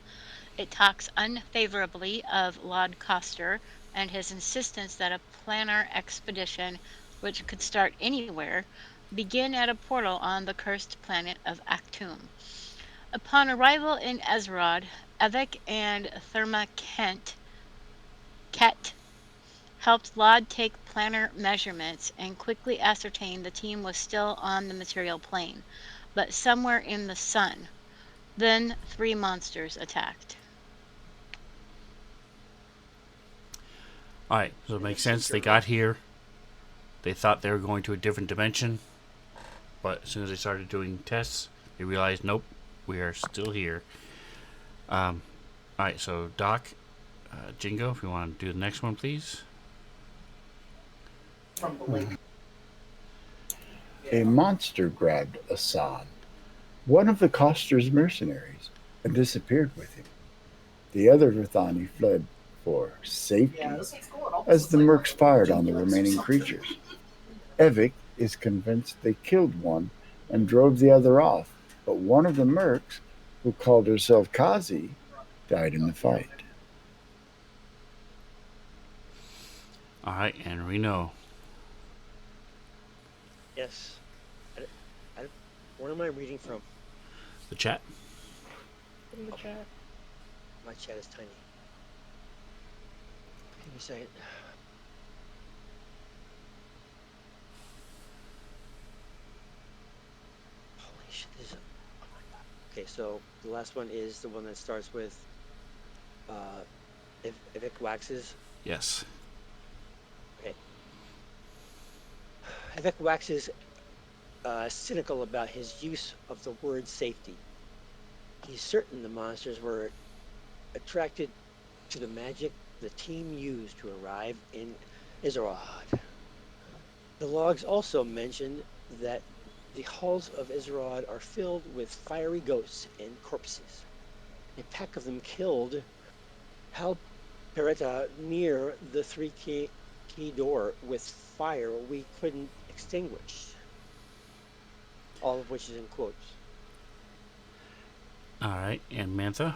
It talks unfavorably of Lord Coster and his insistence that a planar expedition, which could start anywhere, begin at a portal on the cursed planet of Akhtum. Upon arrival in Ezrod, Evek and Therma Ket helped Lod take planar measurements and quickly ascertain the team was still on the material plane, but somewhere in the sun. Then 3 monsters attacked. Alright, so it makes sense. They got here. They thought they were going to a different dimension. But as soon as they started doing tests, they realized, nope, we are still here. Alright, so Doc, Jingo, if you want to do the next one, please. A monster grabbed Asan, one of the Coster's mercenaries, and disappeared with him. The other Verthani fled for safety as the mercs fired on the remaining creatures. Evik is convinced they killed one and drove the other off, but one of the mercs, who called herself Kazi, died in the fight. Alright, and Reno. Yes. Where am I reading from? The chat. In the chat. My chat is tiny. Give me a second. Holy shit, this is oh my god. Okay, so the last one is the one that starts with if it waxes. Yes. Okay. Evek waxes cynical about his use of the word safety. He's certain the monsters were attracted to the magic the team used to arrive in Izarad. The logs also mention that the halls of Izarad are filled with fiery ghosts and corpses. A pack of them killed Hal Peretta near the 3 key door with fire we couldn't extinguish. All of which is in quotes. Alright, and Mantha.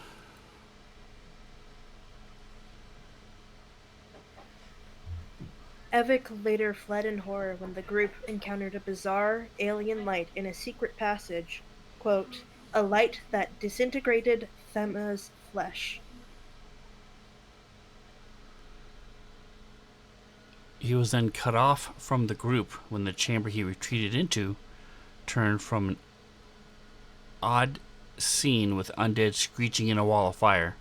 Evik later fled in horror when the group encountered a bizarre alien light in a secret passage. Quote, a light that disintegrated Thema's flesh. He was then cut off from the group when the chamber he retreated into turned from an odd scene with undead screeching in a wall of fire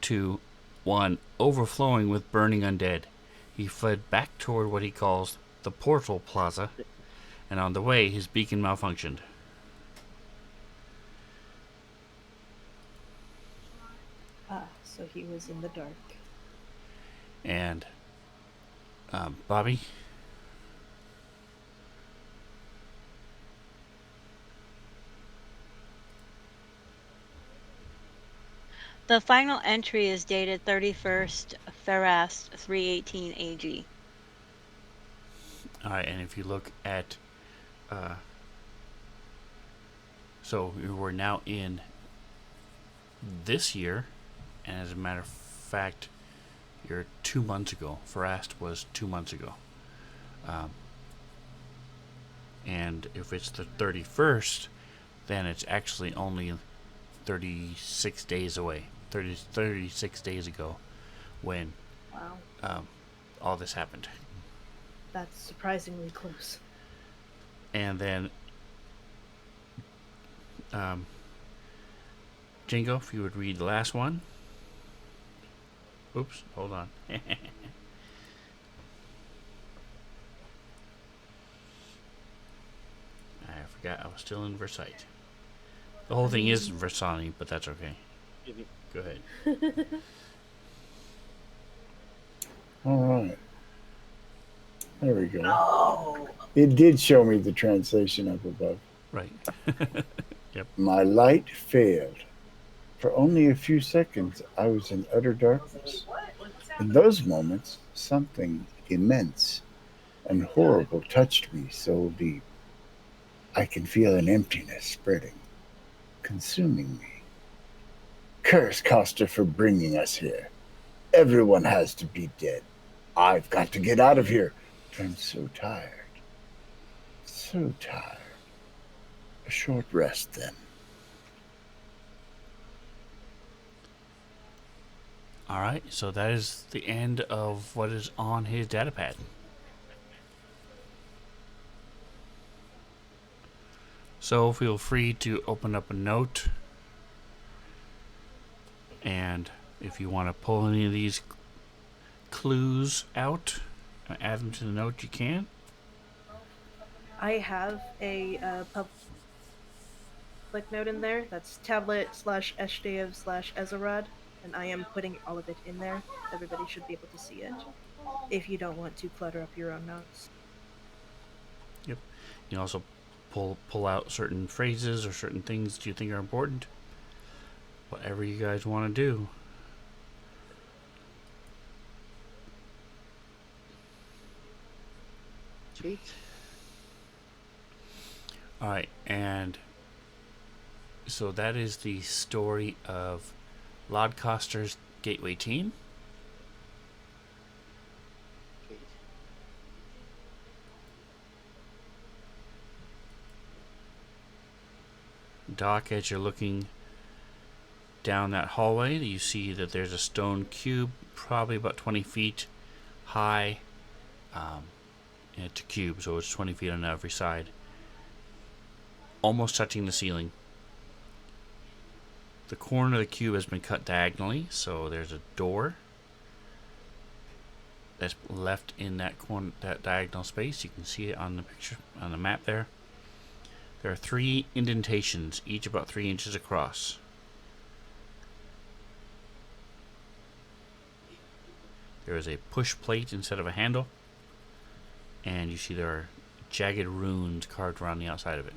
to one overflowing with burning undead. He fled back toward what he calls the Portal Plaza, and on the way his beacon malfunctioned. So he was in the dark. And Bobby, The final entry is dated 31st Farast 318 AG. all right, and if you look at, so we're now in this year, and as a matter of fact, you're 2 months ago. Farast was 2 months ago. And if it's the 31st, then it's actually only 36 days away. 36 days ago when Wow. all this happened. That's surprisingly close. And then, Jingo, if you would read the last one. Oops, hold on. I forgot I was still in Versailles. The whole thing is Versailles, but that's okay. Go ahead. All right. There we go. It did show me the translation up above. Right. Yep. My light failed. For only a few seconds, I was in utter darkness. In those moments, something immense and horrible touched me so deep. I can feel an emptiness spreading, consuming me. Curse Costa for bringing us here. Everyone has to be dead. I've got to get out of here. I'm so tired. So tired. A short rest then. All right, so that is the end of what is on his datapad. So feel free to open up a note, and if you want to pull any of these clues out and add them to the note, you can. I have a public note in there. That's tablet/eshdev/ezerad, and I am putting all of it in there. Everybody should be able to see it. If you don't want to clutter up your own notes. Yep. You can also pull out certain phrases or certain things that you think are important. Whatever you guys want to do. Sweet. All right, and so that is the story of Lodcoster's Gateway Team. Sweet. Doc, as you're looking down that hallway, you see that there's a stone cube, probably about 20 feet high. And it's a cube, so it's 20 feet on every side, almost touching the ceiling. The corner of the cube has been cut diagonally, so there's a door that's left in that corner, that diagonal space. You can see it on the picture, on the map there. There are 3 indentations, each about 3 inches across. There is a push plate instead of a handle, and you see there are jagged runes carved around the outside of it.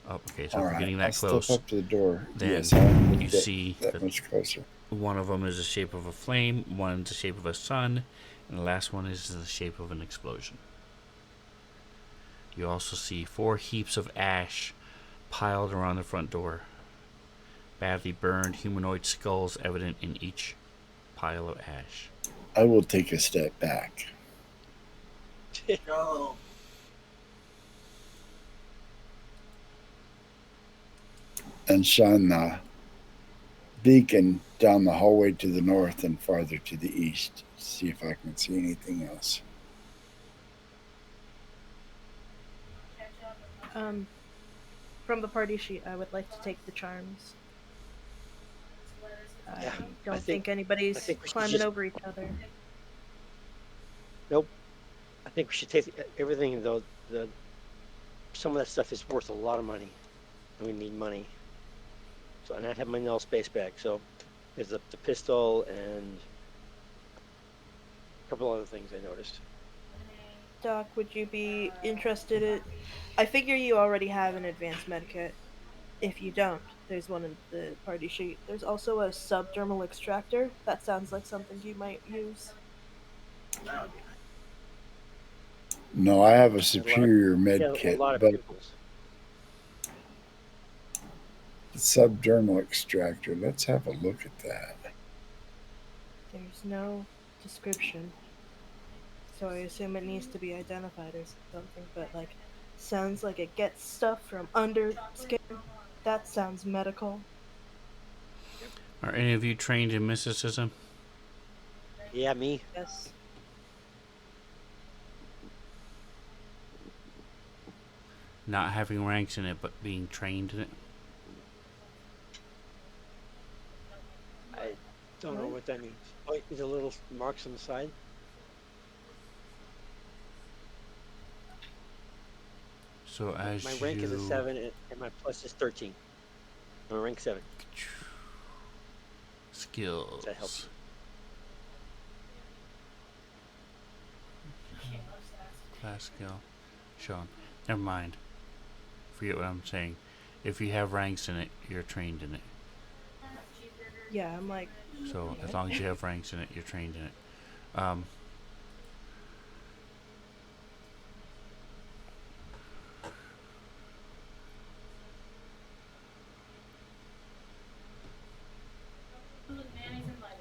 Oh, okay, so All if you're right, getting that I'll close, step up to the door. then Yes, I'll you get see that that much closer. one of them is the shape of a flame, one's the shape of a sun, and the last one is the shape of an explosion. You also see 4 heaps of ash piled around the front door. Badly burned humanoid skulls evident in each pile of ash. I will take a step back. And shine the beacon down the hallway to the north and farther to the east. See if I can see anything else. Um, from the party sheet, I would like to take the charms. Yeah, I I don't think think I anybody's think we should climbing just over each other. nope. I think we should take everything though. The some of that stuff is worth a lot of money, and we need money. So, and I have my null space back. So, there's the pistol and a couple other things I noticed. Doc, would you be interested in? I figure you already have an advanced medkit. If you don't, there's one in the party sheet. There's also a subdermal extractor. That sounds like something you might use. No, I have a He had a lot of superior he med had a kit, lot of but pimples. the subdermal extractor. Let's have a look at that. There's no description, so I assume it needs to be identified or something, but like, sounds like it gets stuff from under skin. That sounds medical. Yep. Are any of you trained in mysticism? Yeah, me. Yes. Not having ranks in it, but being trained in it? I don't know What? what that means. Oh, the little marks on the side. So My as rank is a you 7, and my plus is 13. I'm a rank 7. Does that help skills, you? class skill, shown. Never mind. Forget what I'm saying. If you have ranks in it, you're trained in it. Yeah, I'm like, So as what? long as you have ranks in it, you're trained in it. Um,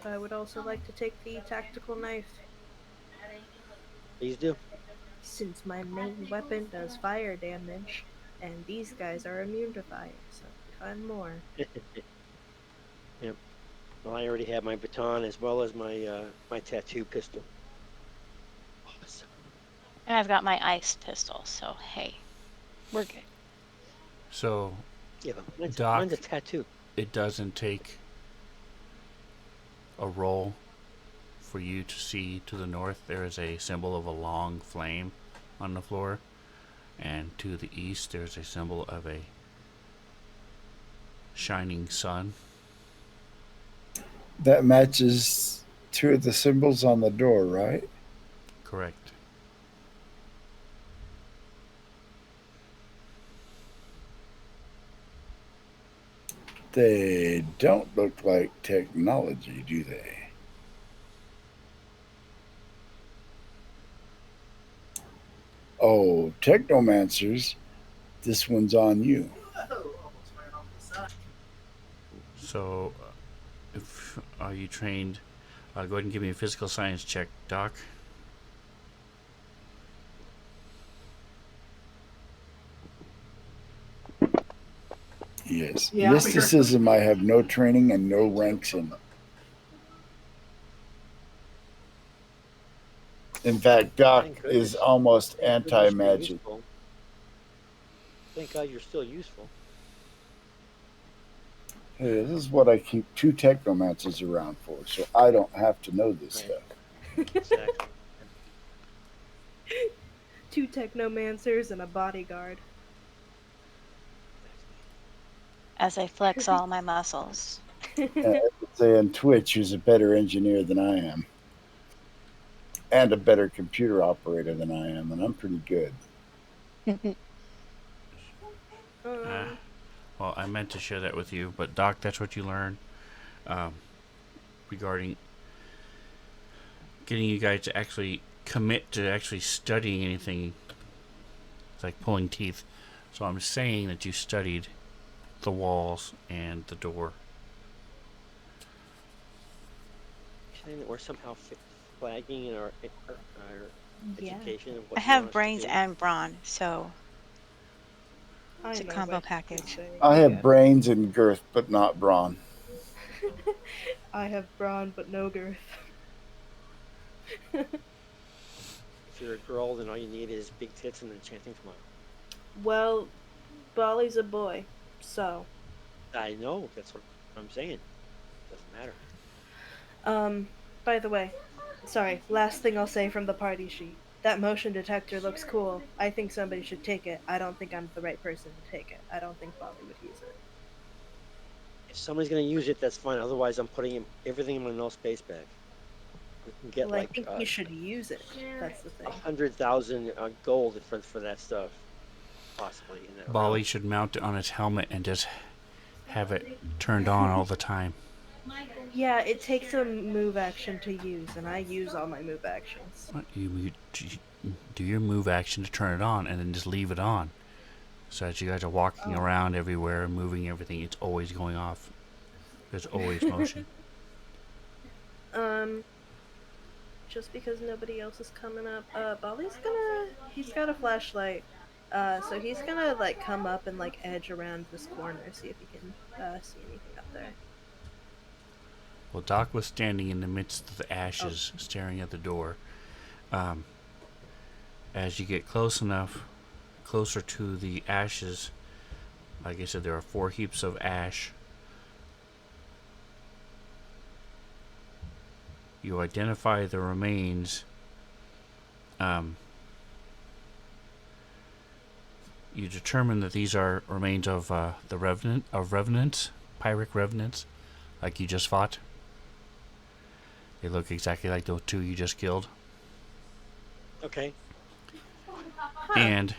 I would also like to take the tactical knife, Please do. since my main weapon does fire damage, and these guys are immune to fire, so if we find more. Yep. Well, I already have my baton as well as my tattoo pistol. Awesome. And I've got my ice pistol, so hey, we're good. so Yeah, but Doc, mine's a tattoo. it doesn't take a roll for you to see to the north. There is a symbol of a long flame on the floor, and to the east there's a symbol of a shining sun. That matches two of the symbols on the door, right? Correct. They don't look like technology, do they? Oh, technomancers. This one's on you. So, if are you trained? Go ahead and give me a physical science check, Doc. Yes. Mysticism, I have no training and no ranks in. In fact, Doc Thank is goodness. almost Thank goodness you're anti-magic. useful. Thank God you're still useful. Hey, this is what I keep two technomancers around for, so I don't have to know this Right. stuff. Exactly. Two technomancers and a bodyguard. Exactly. As I flex all my muscles. Say on Twitch, who's a better engineer than I am, and a better computer operator than I am, and I'm pretty good. Ah, um, well, I meant to share that with you, but Doc, that's what you learn um, regarding getting you guys to actually commit to actually studying anything. It's like pulling teeth. So I'm saying that you studied the walls and the door. Saying that we're somehow flagging in our yeah, education of I what you want have us to brains do. and brawn, so I it's a know, combo but just package. saying. I have Yeah. brains and girth, but not brawn. I have brawn but no girth. If you're a girl, then all you need is big tits and an enchanting smile. Well, Bali's a boy, so. I know, that's what I'm saying. Doesn't matter. Um, by the way, sorry, last thing I'll say from the party sheet. That motion detector looks cool. I think somebody should take it. I don't think I'm the right person to take it. I don't think Bali would use it. If somebody's gonna use it, that's fine. Otherwise, I'm putting everything in my no space bag. We can get Well, I like think you should use it. That's the thing. 100,000 gold for that stuff, possibly in that Bali realm. should mount it on his helmet and just have it turned on all the time. Yeah, it takes a move action to use, and I use all my move actions. You do your move action to turn it on, and then just leave it on. So as you guys are walking Oh. around everywhere and moving everything, it's always going off. There's always motion. um, just because nobody else is coming up, he's got a flashlight. So he's gonna like come up and like edge around this corner, see if he can see anything up there. Well, Doc was standing in the midst of the ashes, staring at the door. As you get closer to the ashes, like I said, there are 4 heaps of ash. You identify the remains. You determine that these are remains of the revenants, Pyrrhic revenants, like you just fought. They look exactly like those 2 you just killed. Okay. And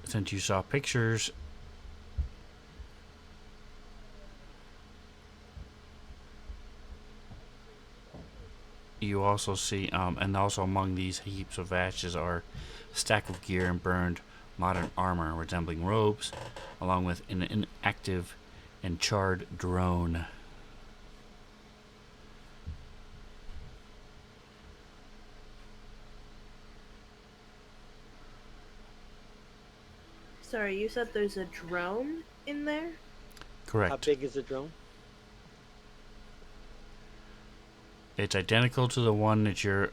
since you saw pictures, you also see, and also among these heaps of ashes are a stack of gear and burned modern armor resembling robes, along with an inactive and charred drone. Sorry, you said there's a drone in there? Correct. How big is the drone? It's identical to the one that you're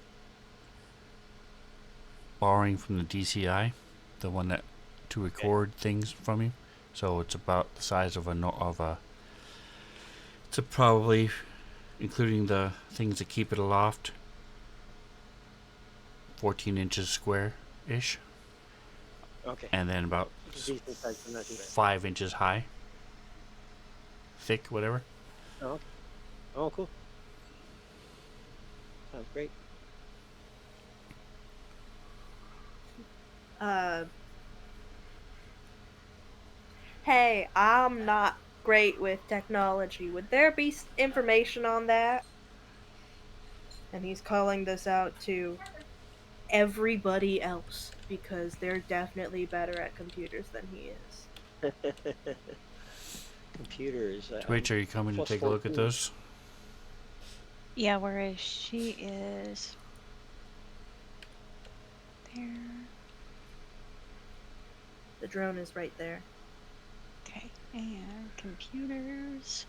borrowing from the DCI, the one that to record things from you. So it's about the size of it's probably, including the things that keep it aloft, 14 inches square ish, Okay. and then about Decent size, but not too bad. 5 inches high, thick, whatever. Oh, okay. Oh, cool. Sounds great. Uh, hey, I'm not great with technology. Would there be information on that? And he's calling this out to everybody else because they're definitely better at computers than he is. Computers. Twitch, are you coming to plus take a look at 14. those? Yeah, where is she? Is there? The drone is right there. Okay, and computers.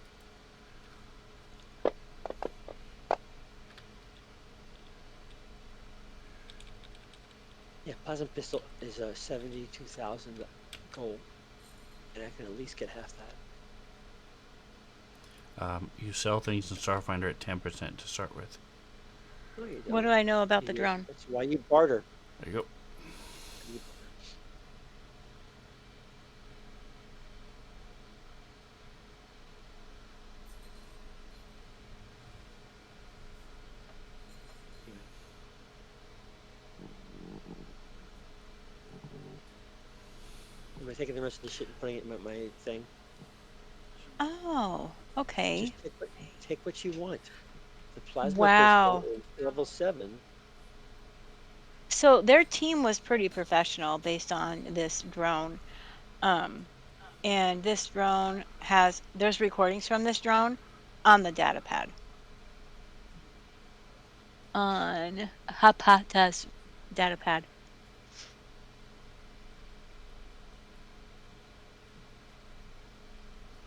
Yeah, plasma pistol is 72,000 gold, and I can at least get half that. You sell things in Starfinder at 10% to start with. No, you What don't. do I know about the drone? That's why you barter. There you go. Am I taking the rest of the shit and putting it in my thing? Oh, okay. Just take what you want. The plasma Wow. pistol is level 7. So their team was pretty professional based on this drone. Um, and this drone there's recordings from this drone on the data pad. On Hapata's data pad.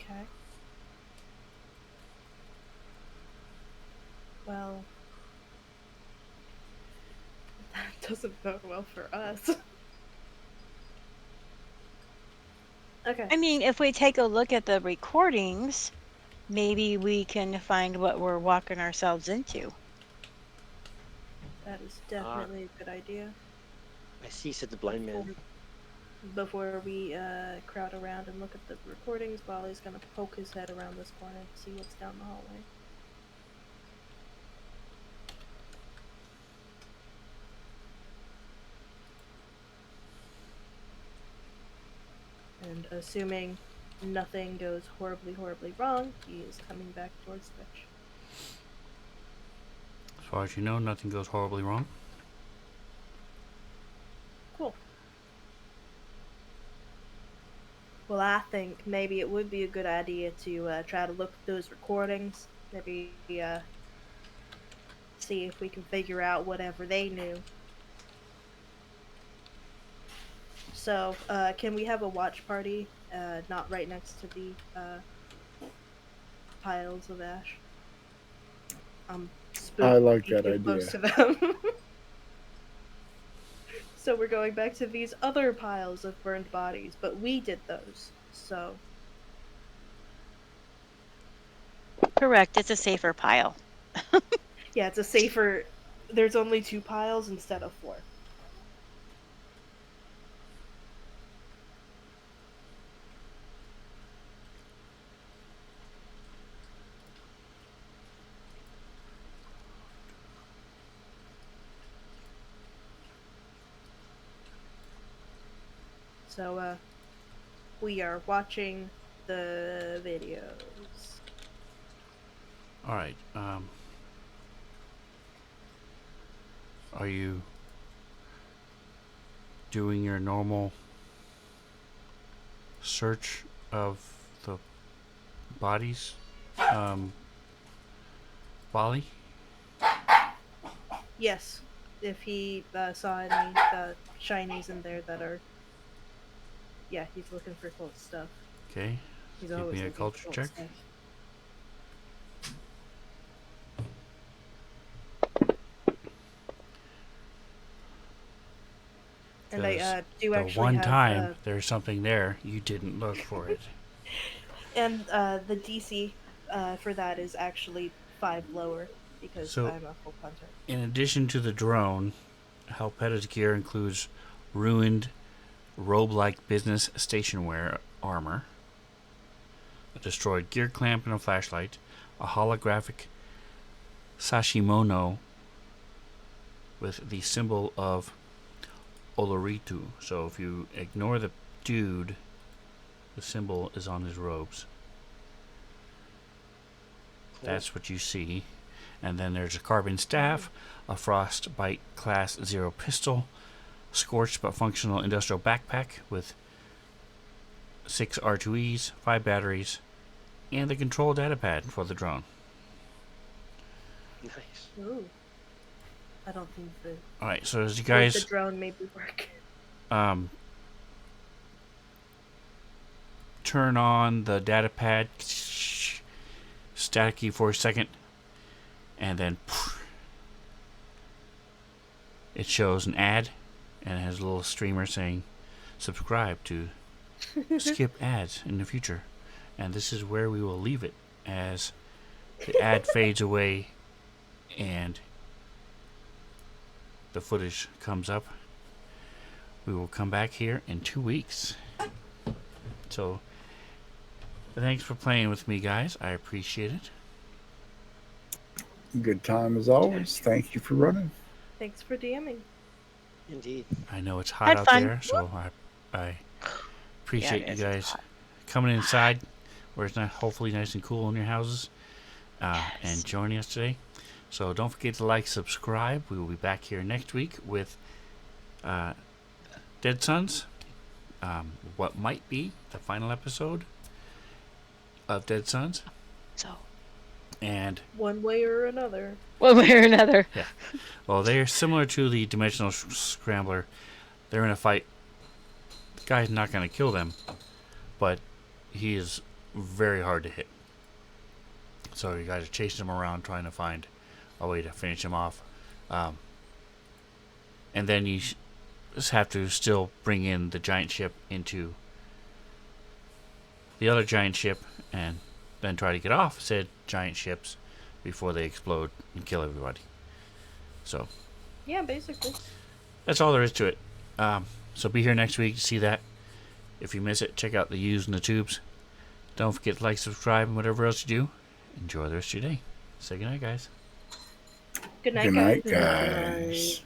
Okay. Well, that doesn't bode well for us. Okay, I mean, if we take a look at the recordings, maybe we can find what we're walking ourselves into. that is Uh, definitely a good idea. I see, said the blind Before man. before we crowd around and look at the recordings, Bali's gonna poke his head around this corner to see what's down the hallway. And assuming nothing goes horribly, horribly wrong, he is coming back towards Twitch. As far as you know, nothing goes horribly wrong. Cool. Well, I think maybe it would be a good idea to try to look at those recordings. Maybe see if we can figure out whatever they knew. So, can we have a watch party? Not right next to the piles of ash. I'm I spooky like that too close idea. to them. So we're going back to these other piles of burned bodies, but we did those. So Correct. It's a safer pile. yeah, it's a safer. There's only 2 piles instead of 4. So we are watching the videos. All right. Are you doing your normal search of the bodies, Bali? Yes, if he saw any shinies in there that are, yeah, he's looking for cool stuff. Okay. He's Give always me a looking culture for cool check. stuff. And I 'Cause do the actually one have time there's something there, you didn't look for it. and the DC for that is actually 5 lower because So, I'm a full punter. in addition to the drone, Halpetta's gear includes ruined robe-like business stationwear armor, a destroyed gear clamp and a flashlight, a holographic sashimono with the symbol of Oloritu. So if you ignore the dude, the symbol is on his robes. Cool. That's what you see. And then there's a carbon staff, a frostbite class 0 pistol, scorched but functional industrial backpack with 6 R2Es, 5 batteries, and the control data pad for the drone. Nice. Ooh. I don't think the Alright, so as you the guys drone maybe work. Turn on the data pad, static key for a second, and then it shows an ad and it has a little streamer saying subscribe to skip ads in the future. And this is where we will leave it as the ad fades away and the footage comes up. We will come back here in 2 weeks. So, thanks for playing with me, guys. I appreciate it. Good time as always. Thank you for running. Thanks for DMing. Indeed. I know it's hot Had out fun. there, so I appreciate it you is. It's guys hot. coming inside where it's not hopefully nice and cool in your houses and joining us today. So don't forget to like, subscribe. We will be back here next week with Dead Sons. What might be the final episode of Dead Sons. So, And One way or another. one way or another. yeah, well, they're similar to the Dimensional Scrambler. They're in a fight. The guy's not going to kill them, but he is very hard to hit. So you guys are chasing him around trying to find a way to finish them off. And then you just have to still bring in the giant ship into the other giant ship and then try to get off said giant ships before they explode and kill everybody. So Yeah, basically. that's all there is to it. So be here next week to see that. If you miss it, check out the U's and the Tubes. Don't forget to like, subscribe, and whatever else you do. Enjoy the rest of your day. Say goodnight, guys. Good night, Good guys. night, guys.